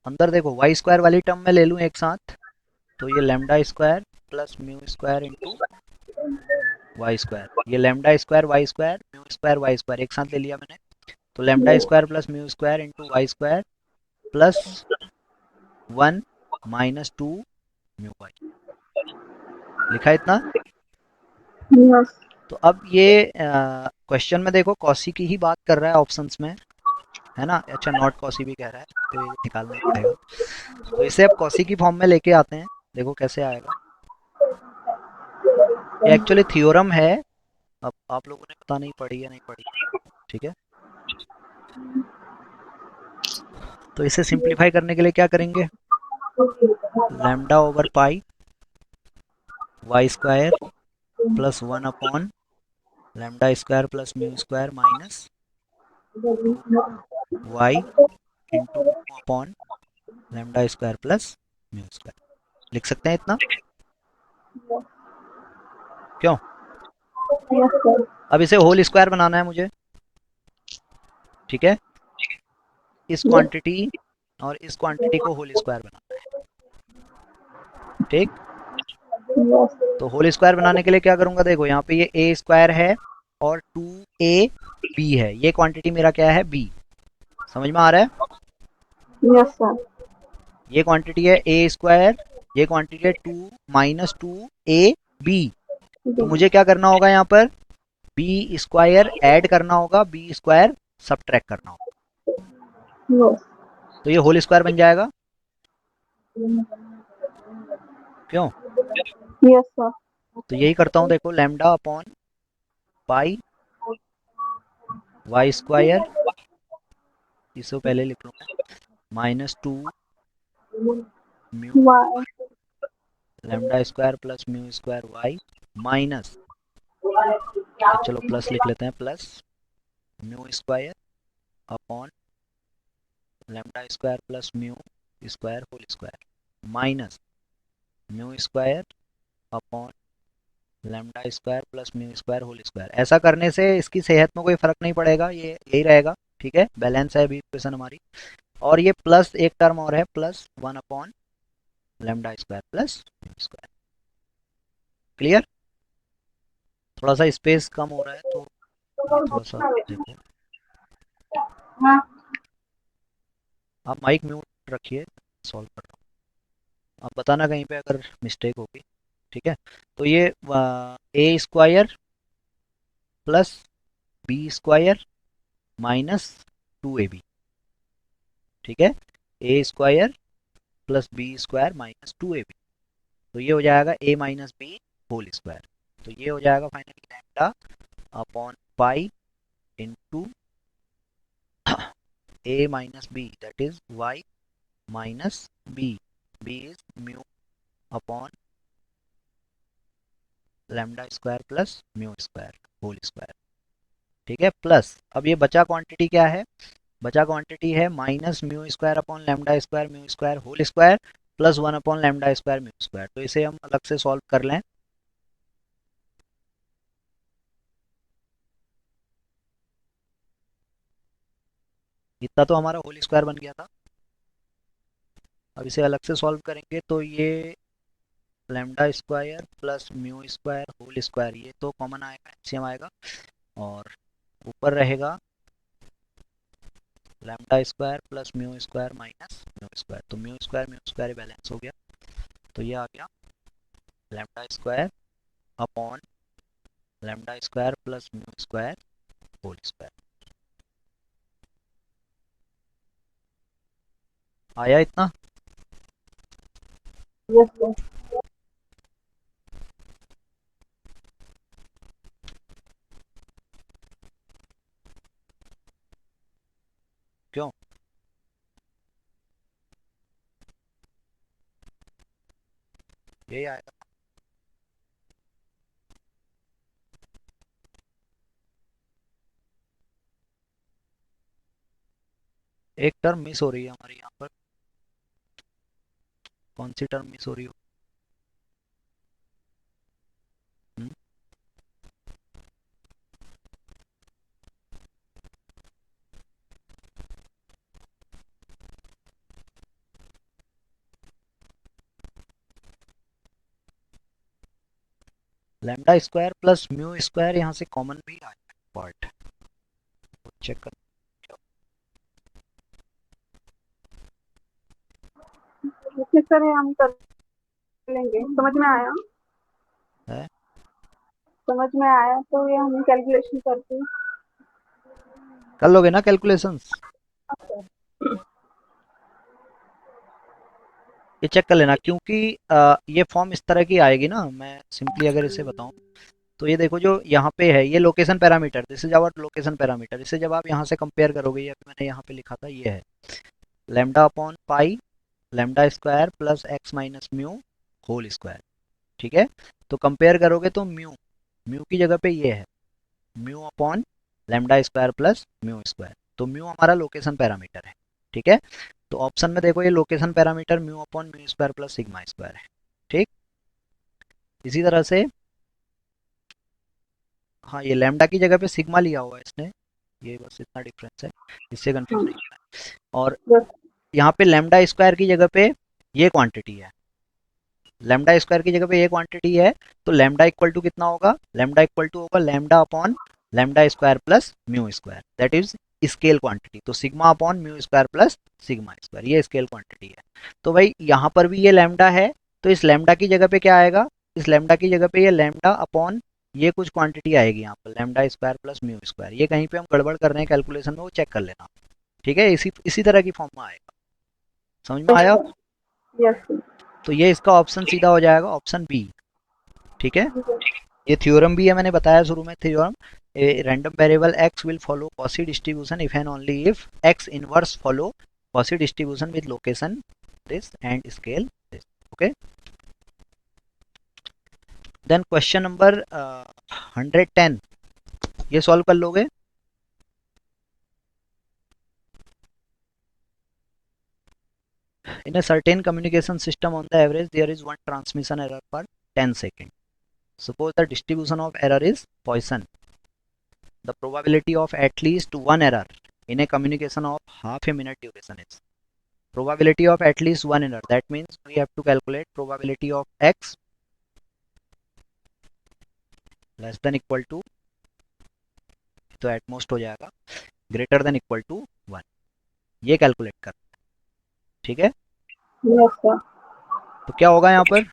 अंदर देखो y² वाली टर्म में ले लूँ एक साथ, तो ये λ² प्लस μ² इंटू y², ये λ² y², μ² y² एक साथ ले लिया मैंने। तो λ² plus μ² into y² plus 1 -2 μy, लिखा इतना। Yes. तो अब ये क्वेश्चन में देखो कॉसी की ही बात कर रहा है ऑप्शंस में, है ना। अच्छा, नॉट कॉसी भी कह रहा है, तो ये निकालना ही पड़ेगा। तो इसे अब कॉसी की फॉर्म में लेके आते हैं, देखो कैसे आएगा। ये एक्चुअली थ्योरम है, अब आप लोगों ने पता नहीं पढ़ी या नहीं पढ़ी, ठीक है। तो इसे सिंप्लीफाई करने के लिए क्या करेंगे, lambda over pi y² plus 1 upon λ² plus μ² minus y into upon λ² plus μ², लिख सकते हैं इतना। क्यों, Yes, sir. अब इसे होल स्क्वायर बनाना है मुझे, ठीक है। इस Yes. क्वांटिटी और इस क्वांटिटी को होल स्क्वायर बनाना है, ठीक। Yes. तो होल स्क्वायर बनाने के लिए क्या करूंगा, देखो यहाँ पे ये a² है और 2ab है, ये क्वांटिटी मेरा क्या है, b। समझ में आ रहा है। Yes, sir. ये क्वांटिटी है a², ये क्वांटिटी है 2 -2ab। तो मुझे क्या करना होगा यहाँ पर, b² ऐड करना होगा, b² सब्ट्रैक्ट करना होगा, Yes. तो ये होल स्क्वायर बन जाएगा। क्यों, Yes, sir. तो यही करता हूँ, देखो लैम्डा अपॉन पाई y², इसको पहले लिख लूँ मैं, -2 mu Y. λ² plus μ² y minus, या चलो प्लस लिख लेते हैं, plus μ² upon λ² plus μ² whole square minus μ² upon λ² plus μ² whole square. ऐसा करने से इसकी सेहत में कोई फर्क नहीं पड़ेगा, ये यही रहेगा, ठीक है। बैलेंस है अभी इक्वेशन हमारी। और ये प्लस एक टर्म और है, प्लस 1 अपॉन λ² प्लस μ²। क्लियर, थोड़ा सा स्पेस कम हो रहा है, तो ये थोड़ा सा देखो। आप माइक म्यूट रखिए, सॉल्व कर रहा हूँ, आप बताना कहीं पे अगर मिस्टेक होगी, ठीक है। तो ये a² plus b² minus 2ab, ठीक है। a² plus b² minus 2ab, तो ये हो जाएगा a minus B whole square. तो ये हो जाएगा finally lambda upon pi into a minus B, that is y minus b, b is mu upon λ² plus μ² whole square, ठीक है। प्लस अब ये बचा क्वांटिटी क्या है, बचा क्वांटिटी है -μ² upon λ² μ² whole square plus 1 upon λ² μ²। तो इसे हम अलग से सॉल्व कर लें। इतना तो हमारा होल स्क्वायर बन गया था। अब इसे अलग से सॉल्व करेंगे, तो ये λ² प्लस μ² होल स्क्वायर, ये तो कॉमन आएगा, एलसीएम आएगा, और ऊपर रहेगा λ² प्लस μ² माइनस μ²। तो μ² बैलेंस हो गया, तो ये आ गया λ² अपॉन λ² प्लस μ² होल स्क्वायर। आया इतना। Yes, sir. क्यों, यही आएगा। एक टर्म मिस हो रही है हमारी यहाँ पर। कौन सी टर्म मिस हो रही हो? Lambda square plus mu square यहाँ से कॉमन भी आया है पार्ट, चेक कर। किस तरह हम कर लेंगे, समझ में आया? है समझ में आया तो ये हम कैलकुलेशन करते हैं। कर लोगे ना कैलकुलेशंस? ये चेक कर लेना, क्योंकि ये फॉर्म इस तरह की आएगी ना। मैं सिंपली अगर इसे बताऊं तो ये देखो, जो यहाँ पे है ये location parameter, this is our location parameter. इसे जब आप यहाँ से कंपेयर करोगे, ये मैंने यहाँ पे लिखा था, ये है lambda upon pi lambda square plus X minus mu whole square. ठीक है, तो कंपेयर करोगे तो म्यू, म्यू की जगह पे ये है mu upon lambda square plus mu square. तो म्यू हमारा लोकेशन पैरामीटर है। ठीक है, तो ऑप्शन में देखो ये location parameter mu upon mu square plus sigma square है। ठीक, इसी तरह से हाँ, ये लैम्डा की जगह पे सिग्मा लिया हुआ है इसने, ये बस इतना डिफरेंस है, इससे कंफ्यूज नहीं होना है। और बस यहाँ पे लैम्डा स्क्वायर की जगह पे ये क्वांटिटी है, लैम्डा स्क्वायर की जगह पे ये क्वांटिटी है, तो लैम्डा इक्वल टू कितना होगा? लैम्डा इक्वल टू होगा lambda upon lambda square plus mu square, that is scale quantity. तो sigma upon mu square plus sigma square, ये स्केल क्वांटिटी है। तो भाई यहाँ पर भी ये लैम्डा है, तो इस लैम्डा की जगह पे क्या आएगा? इस लैम्डा की जगह पे ये लैम्डा अपॉन ये कुछ क्वांटिटी आएगी यहाँ पर, lambda square plus mu square. ये कहीं पे हम गड़बड़ कर रहे हैं कैलकुलेशन में, वो चेक कर लेना। ठीक है, इसी इसी तरह की फॉर्म में आएगा। समझ में आया? यस। तो ये इसका ऑप्शन सीधा हो जाएगा, ऑप्शन बी। ठीक है, ये थ्योरम भी है, मैंने बताया शुरू में theorem. A random variable x will follow Cauchy distribution if and only if x inverse follow Cauchy distribution with location this and scale this. Okay, then question number 110, ये सॉल्व कर लोगे? In a certain communication system, on the average there is one transmission error per 10 seconds. Suppose the distribution of error is Poisson. The probability of at least one error in a communication of half a minute duration is probability of at least one error. That means we have to calculate probability of x less than equal to, तो at most हो जाएगा greater than equal to 1, ये calculate कर। ठीक है, yes sir. तो क्या होगा यहाँ पर?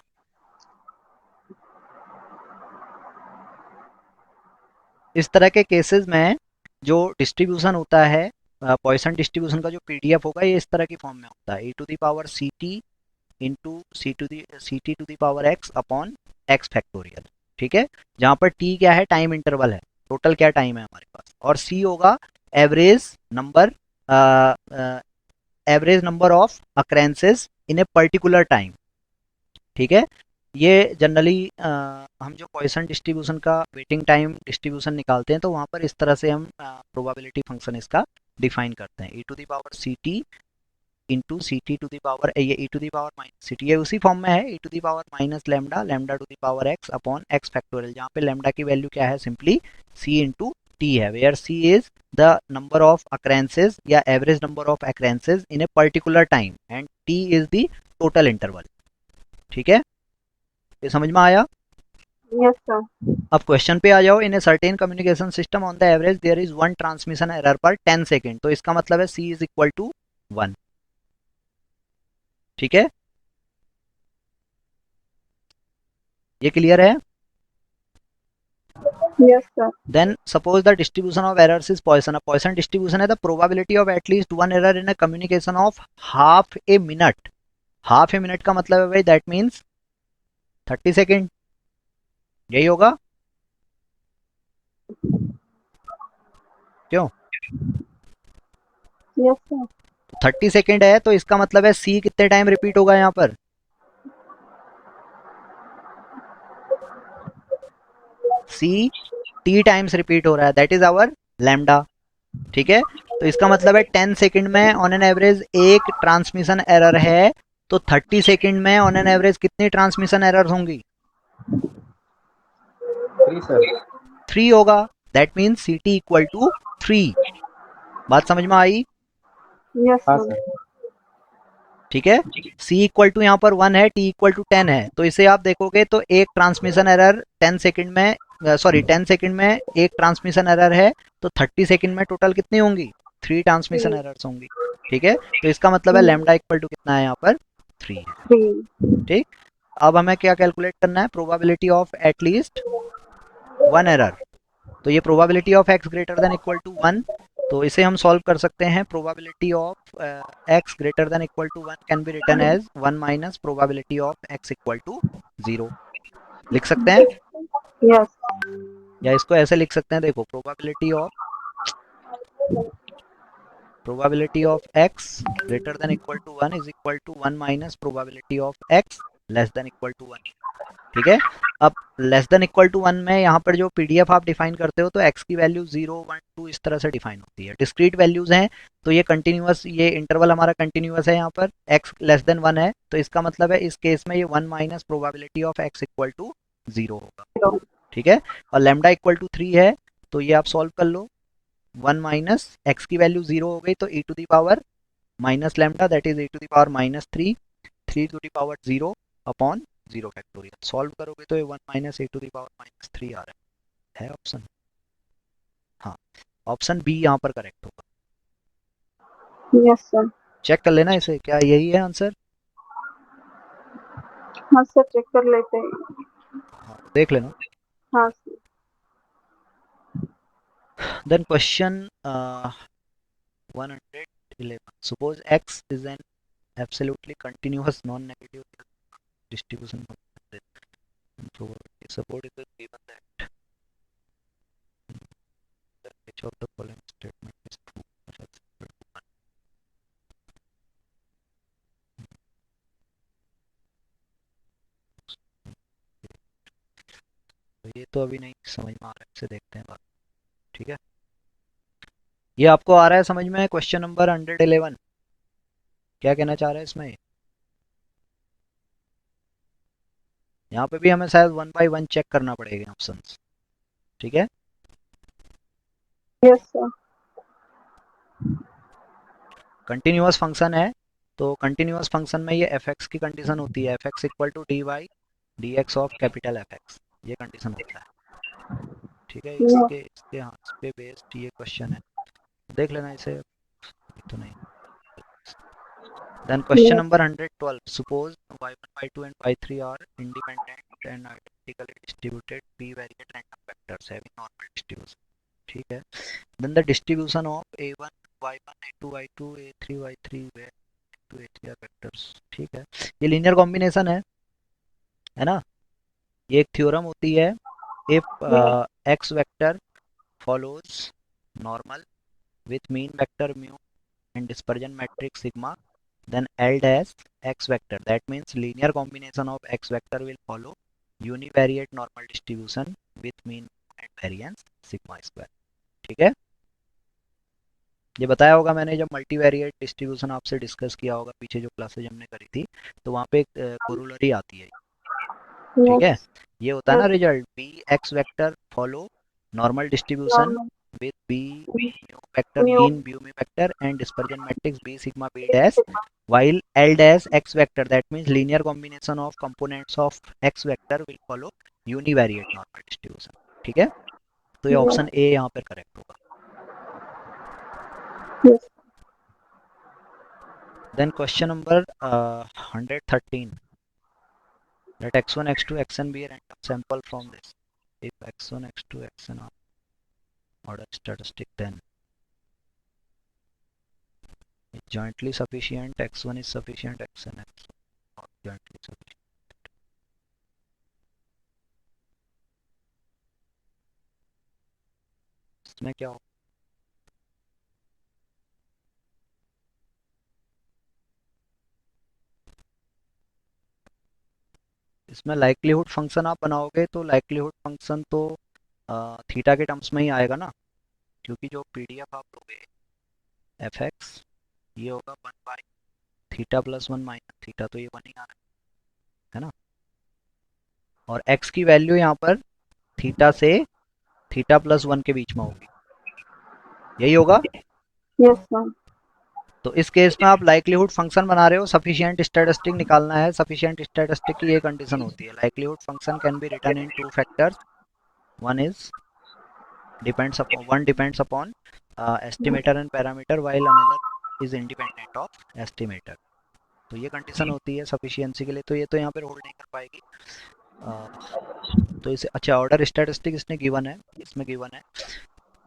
इस तरह के केसेस में जो डिस्ट्रीब्यूशन होता है, पॉइसन डिस्ट्रीब्यूशन का जो पीडीएफ होगा, ये इस तरह की फॉर्म में होता है, e to the power C T into C T to the power X upon X factorial. ठीक है, जहाँ पर टी क्या है? टाइम इंटरवल है, टोटल क्या टाइम है हमारे पास, और सी होगा average number, average number of occurrences in a particular time. ठीक है, ये जनरली हम जो पॉइसन डिस्ट्रीब्यूशन का वेटिंग टाइम डिस्ट्रीब्यूशन निकालते हैं, तो वहाँ पर इस तरह से हम प्रोबेबिलिटी फंक्शन इसका डिफाइन करते हैं, E to the power C T into C T to the power, ये E to the power minus C T, ये उसी फॉर्म में है, E to the power minus lambda lambda to the power X upon X factorial, जहाँ पे lambda की value क्या है? सिंपली सी इंटू टी है, where C is the number of occurrences या average number of occurrences in a particular time and T is the total interval. ठीक है, ये समझ में आया? Yes sir. अब क्वेश्चन पे आ जाओ। In a certain communication system on the average there is one transmission error per 10 second, तो इसका मतलब है सी इज इक्वल टू 1। ठीक है, ये क्लियर है? Yes sir. Then suppose the distribution of errors is Poisson. अब पॉइसन डिस्ट्रीब्यूशन है, the probability of at least one error in a communication of half a minute. Half a minute का मतलब है भाई, दैट मीन्स 30 सेकेंड, यही होगा क्यों? Yes sir. 30 second है, तो इसका मतलब है सी कितने टाइम रिपीट होगा यहाँ पर? सी टी टाइम्स रिपीट हो रहा है, दैट इज आवर लैम्डा। ठीक है, तो इसका मतलब है 10 सेकंड में ऑन एन एवरेज एक ट्रांसमिशन एरर है, तो 30 सेकंड में ऑन एन एवरेज कितनी ट्रांसमिशन एरर होंगी? 3 सर। 3 होगा। That means C T equal to 3। बात समझ में आई? Yes, हाँ sir. सर। ठीक है, c इक्वल टू यहाँ पर 1 है, t इक्वल टू 10 है, तो इसे आप देखोगे तो एक ट्रांसमिशन एरर 10 सेकंड में, सॉरी 10 सेकंड में एक ट्रांसमिशन एरर है, तो 30 सेकंड में टोटल कितनी होंगी? 3 ट्रांसमिशन एरर्स होंगी। ठीक है, तो इसका मतलब है लेमडा इक्वल टू कितना है यहाँ पर? 3 है। 3. ठीक, अब हमें क्या कैलकुलेट करना है? Probability of at least 1 error. तो ये probability of x greater than equal to 1, तो इसे हम सॉल्व कर सकते हैं। Probability of x greater than equal to 1 can be written as 1 minus probability of x equal to 0। लिख सकते हैं, Yes. या इसको ऐसे लिख सकते हैं, देखो probability of x greater than equal to 1 is equal to 1 minus probability of x less than equal to 1। ठीक है, अब लेस देन इक्वल टू 1 में यहाँ पर जो पीडीएफ आप डिफाइन करते हो तो x की वैल्यू 0 1 2 इस तरह से डिफाइन होती है। डिस्क्रीट वैल्यूज हैं, तो ये कंटिन्यूअस, ये इंटरवल हमारा कंटिन्यूअस है, यहाँ पर x लेस देन 1 है, तो इसका मतलब है इस केस में ये 1 minus probability of x equal to 0 होगा। ठीक है, और लेमडा इक्वल टू 3 है, तो ये आप सॉल्व कर लो। 1 माइनस x की वैल्यू 0 हो गई, तो e to the power minus lambda that is e to the power minus 3, 3 to the power 0 upon 0 factorial. Solve करोगे तो ये 1 minus e to the power minus 3 आ रहा है ऑप्शन। हाँ, ऑप्शन बी यहाँ पर करेक्ट होगा। Yes, sir. चेक कर लेना इसे, क्या यही है आंसर? हाँ सर, चेक कर लेते हैं. हाँ, देख लेना। हाँ sir. Then question 111, suppose x is an absolutely continuous non-negative distribution function, and probability support is given that which of the following statement is true of x equal to 1. तो ये तो अभी नहीं समझ में आ रहा है, इसे देखते हैं बात। ठीक है, ये आपको आ रहा है समझ में? क्वेश्चन नंबर 111 क्या कहना चाह रहा है इसमें? यहाँ पे भी हमें शायद 1 बाय 1 चेक करना पड़ेगा ऑप्शंस। ठीक है, Yes, sir. कंटिन्यूअस फंक्शन है, तो कंटिन्यूअस फंक्शन में ये एफ एक्स की कंडीशन होती है, F X equal to D Y D X of capital F X, ये कंडीशन होता है। ठीक है, Yeah. इसके हाँ, इस पे बेस्ड ये क्वेश्चन है, देख लेना इसे। ये तो नहीं। Then question Yes. Number 112, suppose y1 y2 and y3 are independent and identically distributed p variate random vectors having normal distribution. ठीक है, then the distribution of a1 y1 a2 y2 a3 y3 where a2 a3 are vectors। ठीक है, ये linear combination है ना? ये एक theorem होती है, if Yeah. x vector follows normal with mean vector mu and dispersion matrix sigma, then L dash x vector, that means linear combination of x vector will follow univariate normal distribution with mean and variance sigma square। ठीक है, ये बताया होगा मैंने जब multivariate distribution आपसे discuss किया होगा पीछे जो क्लासेज हमने करी थी, तो वहाँ पे एक कोरोलरी आती है। ठीक है, Yes. ये होता है ना Yes. Result, B X vector follow normal distribution Normal. with b mu vector Mu. mean bu mu vector and dispersion matrix b sigma b dash, while l dash x vector, that means linear combination of components of x vector will follow univariate normal distribution। ठीक है, तो ये Yeah. Option A यहाँ पर correct होगा। Yes. Then question number 113, let x1 x2 xn be a random sample from this, if x1 x2 xn are order statistic then jointly sufficient x1 is sufficient xn is not jointly sufficient। इसमें क्या हो? इसमें likelihood function आप बनाओगे तो likelihood function तो theta के terms में ही आएगा ना। क्योंकि जो पीडीएफ आप लोगे एफ एक्स ये होगा 1 by theta plus 1 minus theta, तो ये 1 ही आ रहा है ना। और एक्स की वैल्यू यहाँ पर थीटा से थीटा प्लस 1 के बीच में होगी, यही होगा। Yes, sir. तो इस केस में आप लाइक्लीहुड फंक्शन बना रहे हो, सफिशिएंट स्टैटिस्टिक निकालना है। सफिशिएंट स्टैटिस्टिक की ये कंडीशन होती है, likelihood function can be written in 2 factors, one depends upon estimator and parameter while another is independent of estimator। तो ये कंडीशन होती है सफिशिएंसी के लिए, तो ये तो यहाँ पर होल्ड नहीं कर पाएगी। तो इसे अच्छा ऑर्डर स्टैटिस्टिक इसने गिवन है, इसमें गिवन है,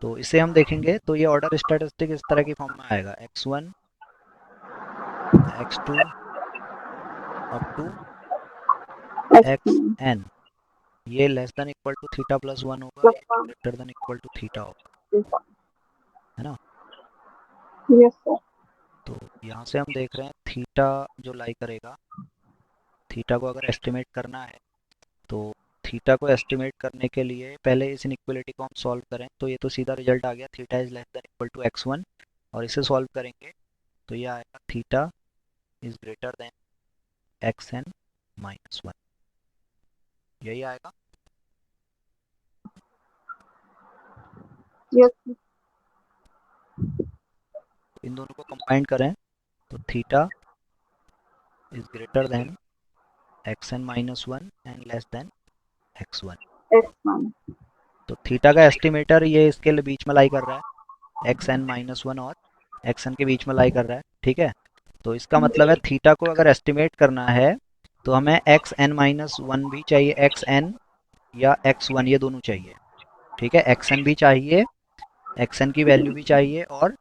तो इसे हम देखेंगे। तो ये ऑर्डर स्टैटिस्टिक इस तरह की फॉर्म में आएगा, x1 x2 up to xn, ये less than equal to theta plus 1 होगा, ये greater than equal to theta होगा, है ना। Yes, sir. तो यहाँ से हम देख रहे हैं थीटा जो लाई करेगा, थीटा को अगर एस्टिमेट करना है तो थीटा को एस्टिमेट करने के लिए पहले इस इनइक्वालिटी को हम सॉल्व करें, तो ये तो सीधा रिजल्ट आ गया, theta is less than equal to x1, और इसे सॉल्व करेंगे तो ये आएगा theta is greater than xn minus 1, यही आएगा। Yes, sir. इन दोनों को कंबाइन करें तो theta is greater than xn minus 1 and less than x1। X1. तो थीटा का एस्टिमेटर ये इसके बीच में लाई कर रहा है, xn माइनस 1 और xn के बीच में लाई कर रहा है, ठीक है। तो इसका मतलब है थीटा को अगर एस्टिमेट करना है तो हमें xn माइनस 1 भी चाहिए, xn या x1 ये दोनों चाहिए, ठीक है। xn भी चाहिए, xn की वैल्यू भी चाहिए और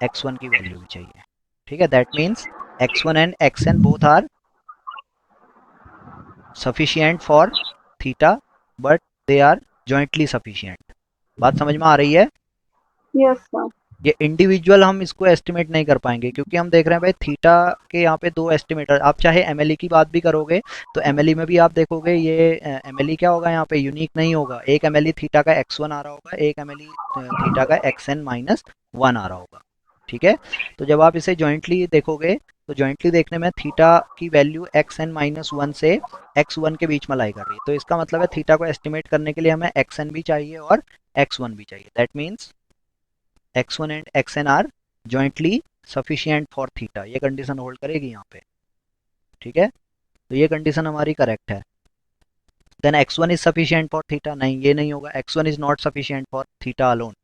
x1 की वैल्यू भी चाहिए, ठीक है। That means x1 and xn both are sufficient for theta but they are jointly sufficient. बात समझ में आ रही है। Yes, sir. ये इंडिविजुअल हम इसको एस्टिमेट नहीं कर पाएंगे, क्योंकि हम देख रहे हैं भाई थीटा के यहाँ पे दो एस्टिमेटर, आप चाहे एमएलई की बात भी करोगे तो एमएलई में भी आप देखोगे ये एमएलई क्या होगा, यहाँ पे यूनिक नहीं होगा। एक एमएलई थीटा का x1 आ रहा होगा, एक एमएलई थीटा का xn माइनस 1 आ रहा होगा, ठीक है। तो जब आप इसे जॉइंटली देखोगे तो जॉइंटली देखने में थीटा की वैल्यू xn माइनस 1 से x1 के बीच में लाई कर रही है, तो इसका मतलब है थीटा को एस्टिमेट करने के लिए हमें xn भी चाहिए और x1 भी चाहिए। That means x1 and xn are jointly sufficient for theta, ये कंडीशन होल्ड करेगी यहाँ पे, ठीक है। तो ये कंडीशन हमारी करेक्ट है। Then x1 is sufficient for theta, नहीं ये नहीं होगा, x1 is not sufficient for theta alone,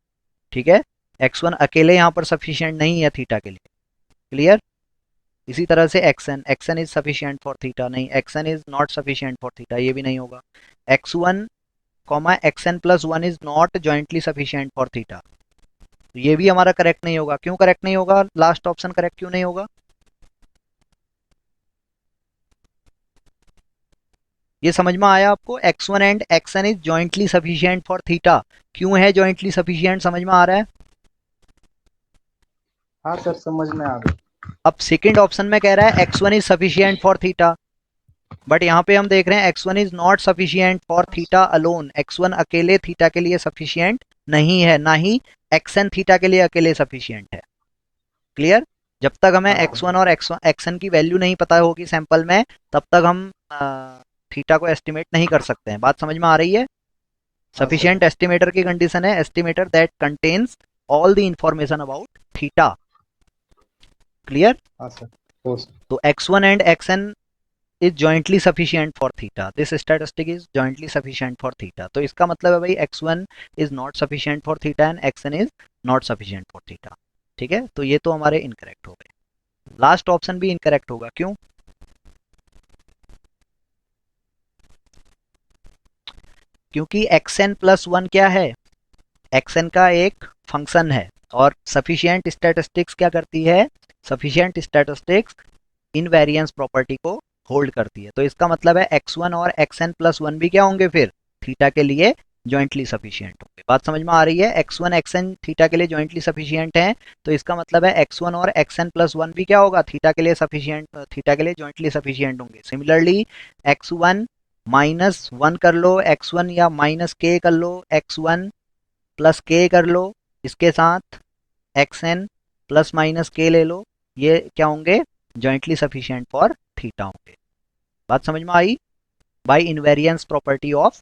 ठीक है। x1 अकेले यहाँ पर सफिशिएंट नहीं है थीटा के लिए, क्लियर। इसी तरह से xn is sufficient for theta, नहीं xn is not sufficient for theta, ये भी नहीं होगा। x1 comma xn plus 1 is not jointly sufficient for theta, तो ये भी हमारा करेक्ट नहीं होगा। क्यों करेक्ट नहीं होगा, लास्ट ऑप्शन करेक्ट क्यों नहीं होगा, ये समझ में आया आपको। x1 and xn is jointly sufficient for theta, क्यों है जॉइंटली सफिशिएंट, समझ में आ रहा है। हाँ सर समझ में आ गया। अब सेकंड ऑप्शन में कह रहा है x1 is sufficient for theta, but यहाँ पे हम देख रहे हैं x1 is not sufficient for theta alone, x1 अकेले थीटा के लिए सफिशिएंट नहीं है, ना ही xn थीटा के लिए अकेले सफिशिएंट है, क्लियर। जब तक हमें x1 और xn की वैल्यू नहीं पता होगी सैंपल में, तब तक हम थीटा को एस्टिमेट नहीं कर सकते हैं। बात समझ में आ रही है। सफिशिएंट एस्टिमेटर की कंडीशन है estimator that contains all the information about theta, clear. हाँ सर, हो सर। तो x1 and xn is jointly sufficient for theta, this statistic is jointly sufficient for theta। तो इसका मतलब है भाई x1 is not sufficient for theta and xn is not sufficient for theta, ठीक है। तो ये तो हमारे इनकरेक्ट हो गए, लास्ट ऑप्शन भी इनकरेक्ट होगा, क्यों, क्योंकि xn प्लस 1 क्या है, xn का एक फंक्शन है, और सफिशिएंट स्टैटिस्टिक्स क्या करती है, सफिशिएंट स्टैटिस्टिक्स इनवेरिएंस प्रॉपर्टी को होल्ड करती है। तो इसका मतलब है x1 और xn प्लस 1 भी क्या होंगे फिर थीटा के लिए जॉइंटली सफिशिएंट होंगे। बात समझ में आ रही है। x1 xn थीटा के लिए जॉइंटली सफिशिएंट है, तो इसका मतलब है x1 और xn प्लस 1 भी क्या होगा थीटा के लिए सफिशिएंट, थीटा के लिए जॉइंटली सफिशिएंट होंगे। सिमिलरली x1 माइनस 1 कर लो x1 या माइनस k कर लो x1 प्लस k कर लो, इसके साथ एक्स एन प्लस माइनस के ले लो, ये क्या होंगे, जॉइंटली सफिशिएंट फॉर थीटा होंगे। बात समझ में आई, by invariance property of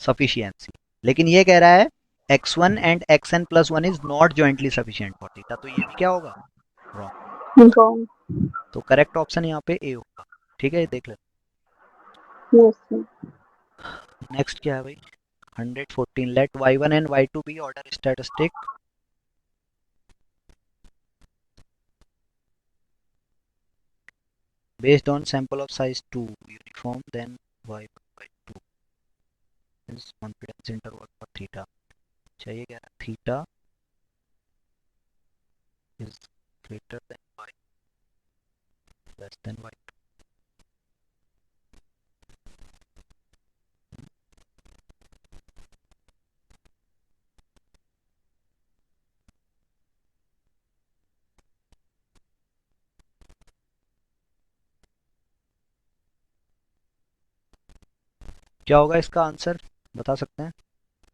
sufficiency. लेकिन ये कह रहा है X one and X N plus one is not jointly sufficient for theta, तो ये भी क्या होगा, रॉन्ग। wrong. तो करेक्ट ऑप्शन यहाँ पे ए होगा। ठीक है, ये देख लेते Yes, sir. हैं। नेक्स्ट क्या है भाई, 114, let y1 and y2 be order statistic based on sample of size 2 uniform, then y1 y2 is confidence interval for theta। चाहिए क्या, theta is greater than y less than y। क्या होगा इसका answer, बता सकते हैं,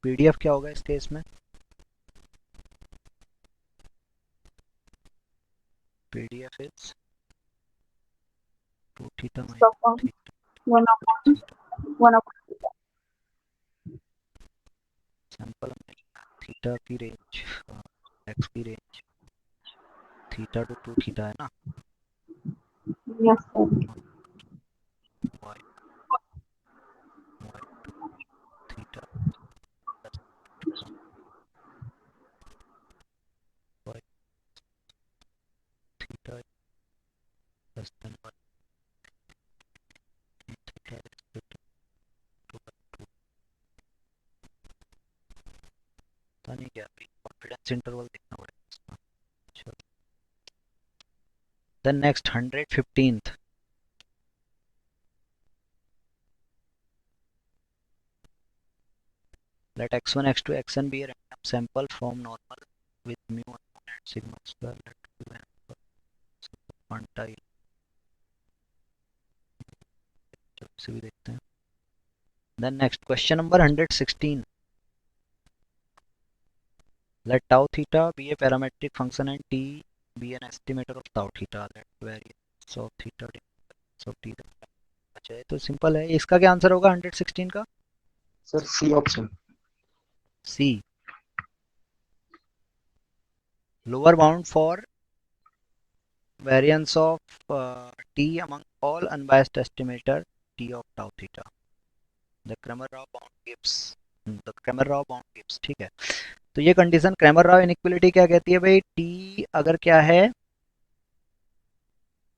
पीडीएफ क्या होगा इस केस में, PDF is 2 theta So, minus theta 1 upon sample हमने थीटा की रेंज, एक्स की रेंज थीटा टू 2 थीटा है ना, yes, sir. Y Y two theta plus Y theta plus then Y theta is equal to two. पता नहीं क्या, अभी confidence interval देखना पड़ेगा इसका। चलो, then next 115th, let x1 x2 xn be a random sample from normal with mu unknown and sigma square, let q and quantile। चलो इसे भी देखते हैं। Then next question number 116, let tau theta be a parametric function and t be an estimator of tau theta, let variance of theta difference of t। अच्छा, ये तो simple है, इसका क्या आंसर होगा 116 का, sir C option. C, lower bound for variance of t among all unbiased estimator t of tau theta, the Cramer-Rao bound gives, the Cramer-Rao bound gives। ठीक है, तो ये कंडीशन क्रैमर-राव इनइक्वलिटी क्या कहती है भाई, t अगर क्या है,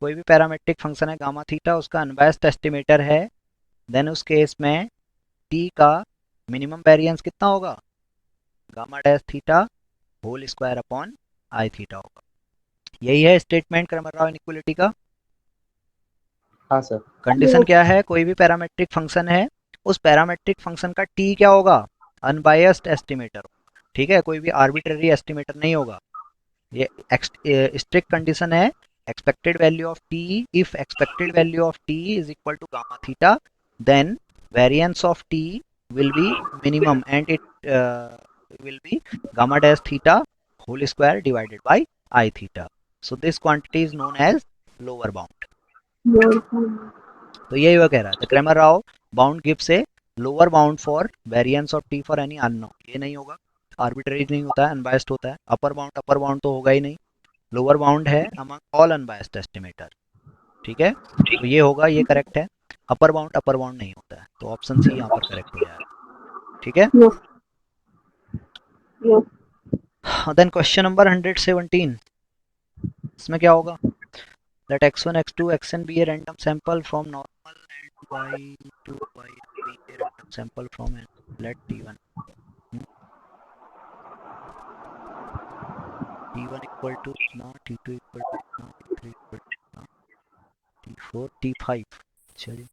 कोई भी पैरामेट्रिक फंक्शन है गामा थीटा, उसका अनबायस्ड एस्टिमेटर है, देन उस केस में t का मिनिमम वेरिएंस कितना होगा, gamma dash theta whole square upon I theta होगा। यही है स्टेटमेंट क्रैमर-राव इनइक्वलिटी का। हाँ सर। कंडीशन क्या है, कोई भी पैरामेट्रिक फंक्शन है, उस पैरामेट्रिक फंक्शन का टी क्या होगा, अनबायस्ड एस्टिमेटर। ठीक है, कोई भी आर्बिट्ररी एस्टिमेटर नहीं होगा। ये स्ट्रिक्ट कंडीशन है, expected value of T, if expected value of T is equal to gamma theta, then variance of T will be minimum and it will be gamma dash theta whole square divided by I theta, so this quantity is known as lower bound। Yes, तो यही वह कह रहा है, the Cramer Rao bound gives a lower bound for variance of T for any unknown, ये नहीं होगा, arbitrary नहीं होता है, अनबायस्ड होता है। अपर बाउंड तो होगा ही नहीं, लोअर बाउंड है अमंग ऑल अनबायस्ड एस्टिमेटर। ठीक है, तो ये होगा, ये करेक्ट है। अपर बाउंड नहीं होता है, तो ऑप्शन सी यहाँ पर करेक्ट हो जाएगा। ठीक है, yes, yes. Then question number 117, इसमें क्या होगा, let x1 x2 xn be a random sample from normal and y2 yn be a random sample from n, let t1 t1 equal to इतना, t2 equal to इतना, t3 equal to इतना, t4 t5। चलिए,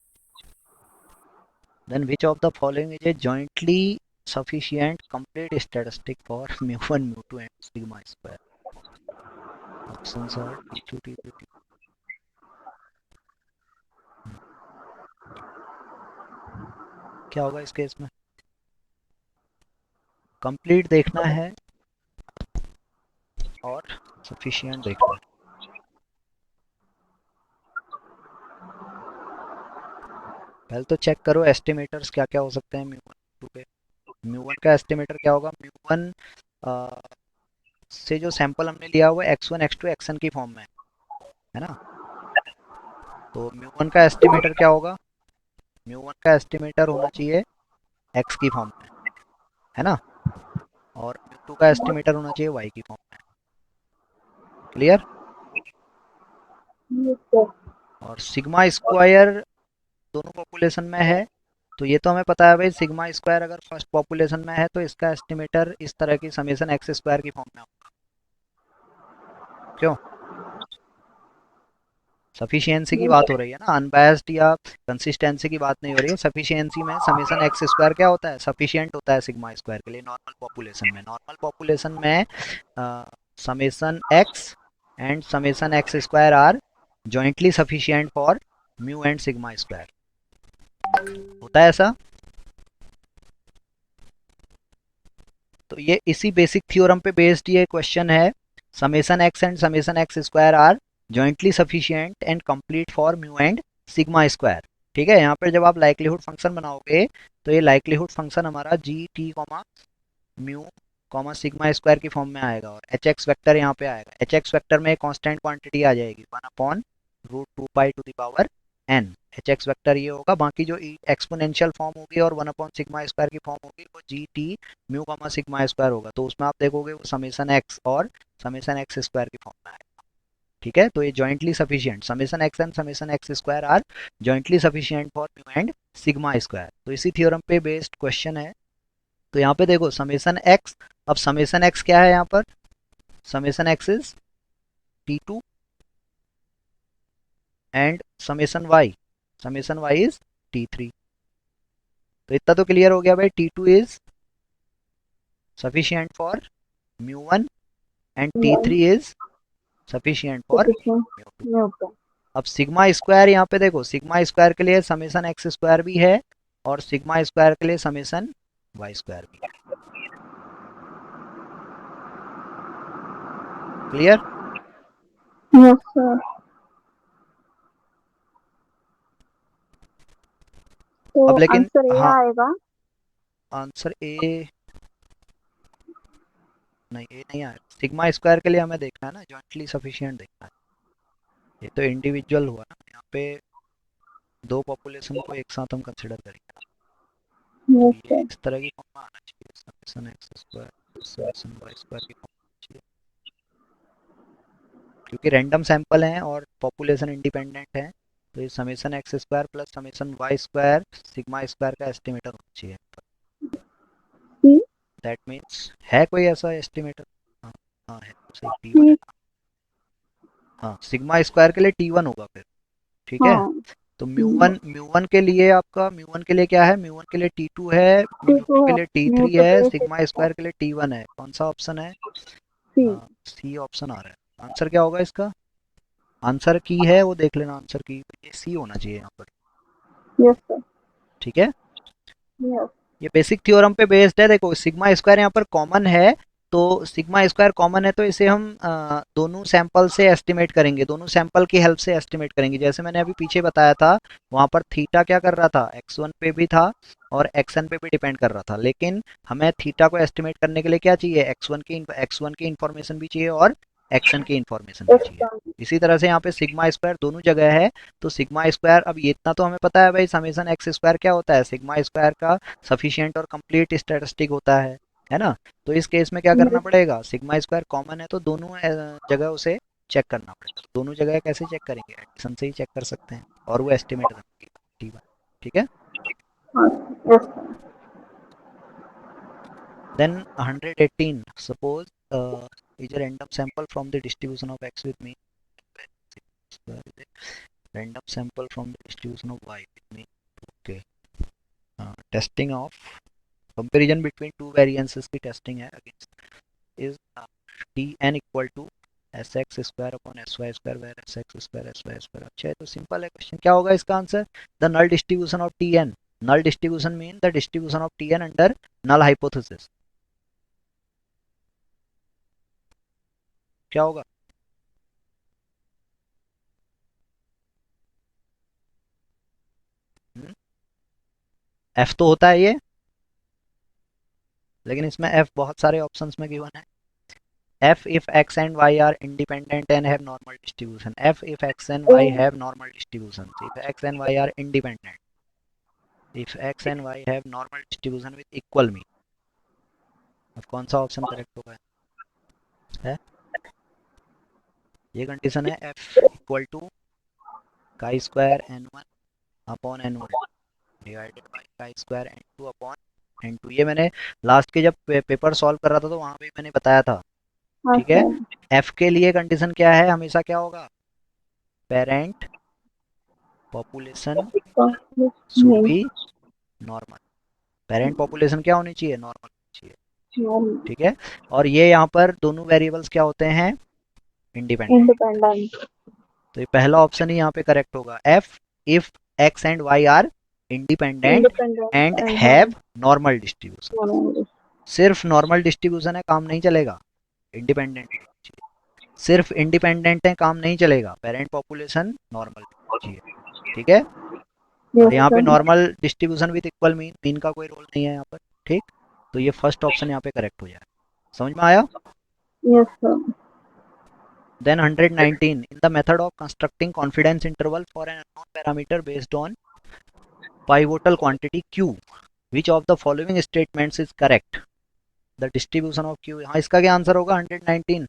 then which of the following is a jointly sufficient complete statistic for mu1 mu2 and sigma square, options are t2 t3 t, क्या होगा इस case में, complete देखना है sufficient देखते हैं। पहले तो चेक करो एस्टिमेटर्स क्या क्या हो सकते हैं म्यू वन टू के। म्यू वन का एस्टिमेटर क्या होगा? म्यू वन से जो सैंपल हमने लिया हुआ X one X two X N की फॉर्म में है ना, तो म्यू वन का एस्टिमेटर क्या होगा? म्यू वन का एस्टिमेटर होना चाहिए एक्स की फॉर्म में, है ना, और म्यू टू का एस्टिमेटर होना चाहिए वाई की फॉर्म में। क्लियर? Yes, sir. और सिग्मा स्क्वायर दोनों पॉपुलेशन में है, तो ये तो हमें पता है भाई, सिग्मा स्क्वायर अगर फर्स्ट पॉपुलेशन में है तो इसका एस्टिमेटर इस तरह की समेशन एक्स स्क्वायर की फॉर्म में होगा। क्यों? सफिशिएंसी की बात हो रही है ना, अनबायस्ड या कंसिस्टेंसी की बात नहीं हो रही है। सफिशिएंसी में समेशन एक्स स्क्वायर क्या होता है? सफिशिएंट होता है सिग्मा स्क्वायर के लिए नॉर्मल पॉपुलेशन में। नॉर्मल पॉपुलेशन में summation X and summation X square are jointly sufficient for mu and sigma square. होता है ऐसा? तो ये इसी बेसिक थ्योरम पे बेस्ड ये क्वेश्चन है। Summation X and summation X square are jointly sufficient and complete for mu and sigma square. ठीक है, यहाँ पर जब आप लाइक्लीहुड फंक्शन बनाओगे तो ये लाइक्लीहुड फंक्शन हमारा G T comma mu comma sigma square की फॉर्म में आएगा, और एच एक्स वैक्टर यहाँ पे आएगा। एच एक्स वैक्टर में कांस्टेंट क्वांटिटी आ जाएगी 1/√2π n। एच एक्स वैक्टर ये होगा, बाकी जो एक्सपोनेंशियल फॉर्म होगी और 1/सिग्मा स्क्वायर की फॉर्म होगी वो G T mu comma sigma square होगा। तो उसमें आप देखोगे वो समेशन एक्स और समेशन एक्स स्क्वायर की फॉर्म में आएगा। ठीक है, तो ये jointly sufficient summation X and summation X square are jointly sufficient for mu and sigma square. तो इसी थ्योरम पे बेस्ड क्वेश्चन है। तो यहाँ पे देखो समेशन एक्स, अब समेशन एक्स क्या है यहाँ पर? Summation X is T2 and summation Y is T3। तो इतना तो क्लियर हो गया भाई, T2 is sufficient for mu one and T3 is sufficient for Sufficient. Mu two. Yes, sir. अब सिग्मा स्क्वायर यहाँ पे देखो, सिग्मा स्क्वायर के लिए समेशन एक्स स्क्वायर भी है और सिग्मा स्क्वायर के लिए समेशन वाई स्क्वायर भी है। क्लियर? Yes, sir. तो अब लेकिन आंसर ए हाँ, आएगा। आंसर ए नहीं, ए नहीं आया। सिग्मा स्क्वायर के लिए हमें देखना है ना, जॉइंटली सफिशिएंट देखना है। ये तो इंडिविजुअल हुआ ना, यहाँ पे दो पॉपुलेशन को एक साथ हम कंसिडर करेंगे ना, तो Yes, ये sir. इस तरह की फॉर्म में आना चाहिए, summation X square summation Y square की फॉर्म में चाहिए, क्योंकि रैंडम सैंपल हैं और पॉपुलेशन इंडिपेंडेंट है। तो ये summation X square plus summation Y square sigma square का एस्टिमेटर होना चाहिए। C. दैट मीन्स है कोई ऐसा एस्टिमेटर? हाँ, हाँ है, तो सही T1 है C. ना। हाँ, सिग्मा स्क्वायर के लिए T1 होगा फिर। ठीक है, हाँ. तो म्यू वन के लिए आपका, म्यू वन के लिए क्या है? म्यू वन के लिए T2 है, म्यू टू T2 के है. लिए म्यू T3 टू के है, लिए सिग्मा स्क्वायर के लिए T1 है। कौन सा ऑप्शन है? C. सी ऑप्शन आ रहा है। आंसर क्या होगा इसका? आंसर की है वो देख लेना, आंसर की ये सी होना चाहिए यहाँ पर। Yes, sir. ठीक है, Yes. ये बेसिक थ्योरम पे बेस्ड है। देखो सिग्मा स्क्वायर यहाँ पर कॉमन है, तो सिग्मा स्क्वायर कॉमन है तो इसे हम दोनों सैंपल से एस्टिमेट करेंगे, दोनों सैंपल की हेल्प से एस्टिमेट करेंगे। जैसे मैंने अभी पीछे बताया था, वहाँ पर थीटा क्या कर रहा था? x1 पे भी था और xn पे भी डिपेंड कर रहा था, लेकिन हमें थीटा को एस्टिमेट करने के लिए क्या चाहिए? x1 की इंफॉर्मेशन भी चाहिए और xn की इंफॉर्मेशन भी चाहिए। X1. इसी तरह से यहाँ पे सिग्मा स्क्वायर दोनों जगह है, तो सिग्मा स्क्वायर, अब ये इतना तो हमें पता है भाई, समेशन एक्स स्क्वायर क्या होता है? सिग्मा स्क्वायर का सफिशिएंट और कंप्लीट स्टैटिस्टिक होता है ना। तो इस केस में क्या करना Yes. पड़ेगा? सिग्मा स्क्वायर कॉमन है तो दोनों जगह उसे चेक करना पड़ेगा। तो दोनों जगह कैसे चेक करेंगे? एडिशन से ही चेक कर सकते हैं, और वो एस्टिमेट करने की बात। ठीक है, Yes, sir. Then 118 suppose is a random sample from the distribution of x with mean random sample from the distribution of y with mean। okay, testing of comparison between two variances की testing है against is tn equal to sx square upon sy square where sx square sy square। अच्छा है, तो simple है question. क्या होगा इसका answer? The null distribution of tn। Null distribution mean the distribution of tn under null hypothesis. क्या होगा? F तो होता है ये, लेकिन इसमें एफ बहुत सारे ऑप्शंस में गिवन है। f if x and y are independent and have normal distribution, f if x and y Oh, have normal distributions, if x and y are independent, if x and y have normal distribution with equal mean। अब कौन सा option correct होगा है? ये condition है f equal to chi square N one upon N one divided by chi square N two upon N two. ये मैंने last के जब पेपर सॉल्व कर रहा था तो वहाँ पे मैंने बताया था। ठीक है, अच्छा। f के लिए कंडीशन क्या है, हमेशा क्या होगा, पेरेंट पॉपुलेशन शुड नहीं, बी नॉर्मल। पेरेंट पॉपुलेशन क्या होनी चाहिए, नॉर्मल होनी चाहिए। ठीक है, और ये यहाँ पर दोनों वेरिएबल्स क्या होते हैं, इंडिपेंडेंट। इंडिपेंडेंट। तो ये पहला ऑप्शन ही यहाँ पे करेक्ट होगा, F if X and Y are independent independent and and have normal distribution. Have. सिर्फ नॉर्मल डिस्ट्रीब्यूशन है काम नहीं चलेगा, इंडिपेंडेंट भी होनी चाहिए। सिर्फ इंडिपेंडेंट है काम नहीं चलेगा, पेरेंट पॉपुलेशन नॉर्मल चाहिए। ठीक है, और यस यहाँ पे sir. Normal distribution with equal mean, mean का कोई रोल नहीं है यहाँ पर। ठीक, तो ये फर्स्ट ऑप्शन यहाँ पे करेक्ट हो जाए। समझ में आया? Yes sir. Then 119, in the method of constructing confidence interval for an unknown parameter based on pivotal quantity q, which of the following statements is correct? The distribution of q, हाँ इसका क्या answer होगा 119?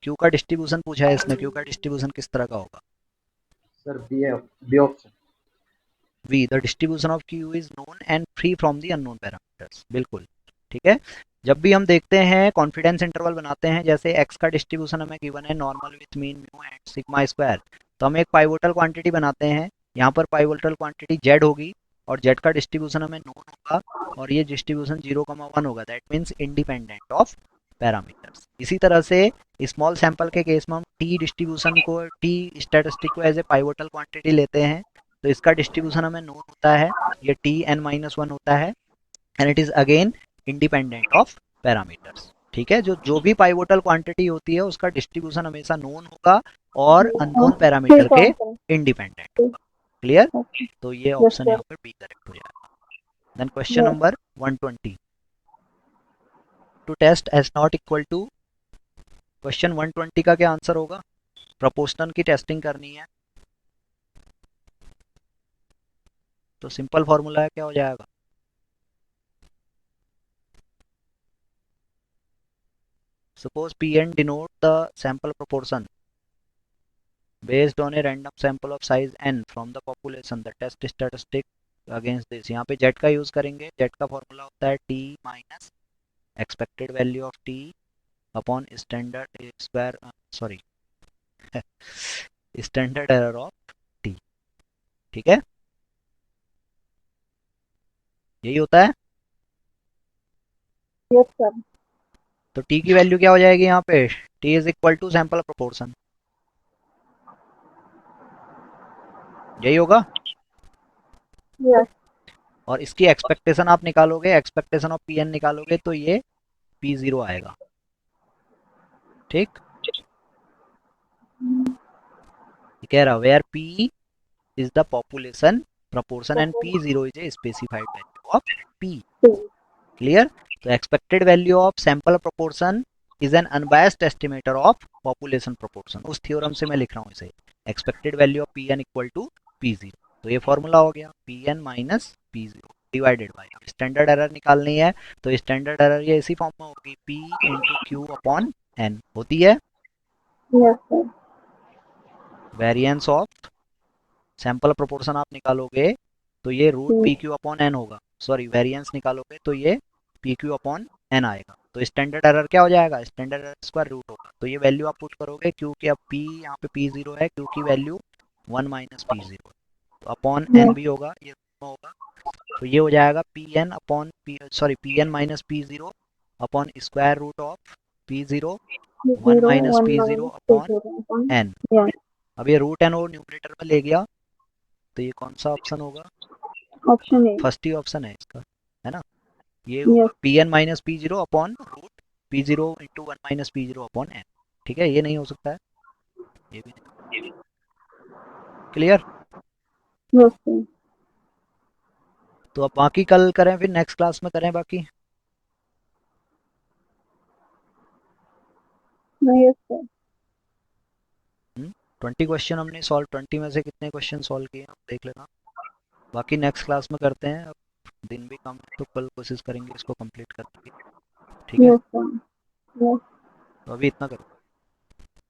q का distribution पूछा है इसमें, q का distribution किस तरह का होगा? Sir B option. v, the distribution of q is known and free from the unknown parameters। बिल्कुल ठीक है। जब भी हम देखते हैं कॉन्फिडेंस इंटरवल बनाते हैं, जैसे x का डिस्ट्रीब्यूशन हमें गिवन है normal with mean mu and sigma square, तो हम एक पाइवोटल क्वांटिटी बनाते हैं। यहाँ पर पाइवोटल क्वांटिटी z होगी और z का डिस्ट्रीब्यूशन हमें नोन होगा और ये डिस्ट्रीब्यूशन 0,1 होगा, that means independent of parameters. इसी तरह से स्मॉल सैंपल के केस में हम टी डिस्ट्रीब्यूशन को, टी स्टैटिस्टिक को एज ए पाइवोटल क्वांटिटी लेते हैं, तो इसका डिस्ट्रीब्यूशन हमें नोन होता है, ये टी एन माइनस वन होता है, and it is again independent of parameters. ठीक है, जो जो भी पाइवोटल क्वांटिटी होती है उसका डिस्ट्रीब्यूशन हमेशा नोन होगा और अननोन पैरामीटर ठीक के है। इंडिपेंडेंट होगा। क्लियर? तो ये यस ऑप्शन सर। यहाँ पर बी करेक्ट हो जाएगा। Then question number 120, to test S not equal to, question 120 का क्या आंसर होगा? प्रोपोर्शनल की टेस्टिंग करनी है, तो सिंपल फॉर्मूला है, क्या हो जाएगा? Suppose Pn denote the sample proportion based on a random sample of size n from the population, the test statistic against this। यहाँ पे z का यूज करेंगे, z का फॉर्मूला होता है t minus expected value of t upon standard square, sorry standard error of t। ठीक है, यही होता है। Yes sir. तो t की वैल्यू क्या हो जाएगी यहाँ पे, t is equal to sample proportion, यही होगा। यस। और इसकी एक्सपेक्टेशन आप निकालोगे, एक्सपेक्टेशन ऑफ पी एन निकालोगे तो ये पी जीरो आएगा। ठीक, ये कह रहा where P is the population proportion and P zero is a specified value of P. Clear? तो expected value of sample proportion is an unbiased estimator of population proportion, उस थ्योरम से मैं लिख रहा हूँ इसे, expected value of P N equal to P zero. तो ये फॉर्मूला हो गया P N minus P zero divided by, standard error निकालनी है तो स्टैंडर्ड एरर ये इसी फॉर्म में होगी, P into Q upon N होती है। Yes sir. Variance of sample proportion आप निकालोगे तो ये root P Q upon N होगा, सॉरी वेरिएंस निकालोगे तो ये पी क्यू अपॉन एन आएगा। तो स्टैंडर्ड एरर क्या हो जाएगा, स्टैंडर्ड एरर स्क्वायर रूट होगा। तो ये वैल्यू आप पुट करोगे, क्योंकि अब पी यहाँ पे पी जीरो है, क्यू की वैल्यू वन माइनस पी जीरो, तो अपॉन एन भी होगा, ये होगा। तो ये हो जाएगा P N upon P, sorry P N minus P zero upon square root of P zero one zero minus one P zero minus upon zero upon N. Yes. अब ये रूट एन और न्यूमरेटर में ले गया, तो ये कौन सा ऑप्शन होगा? Option A. फर्स्ट ही ऑप्शन है इसका, है ना। ये यस। होगा P N minus P zero upon root P zero into one minus P zero upon N. ठीक है, ये नहीं हो सकता है, ये भी नहीं। क्लियर? Yes sir. तो अब बाकी कल करें, फिर नेक्स्ट क्लास में करें बाकी। Yes sir. 20 क्वेश्चन हमने सॉल्व, 20 में से कितने क्वेश्चन सॉल्व किए आप देख लेना। बाकी नेक्स्ट क्लास में करते हैं। अब दिन भी कम है तो कल कोशिश करेंगे इसको कंप्लीट करने की। ठीक है, यस सर। यस। तो अभी इतना करो।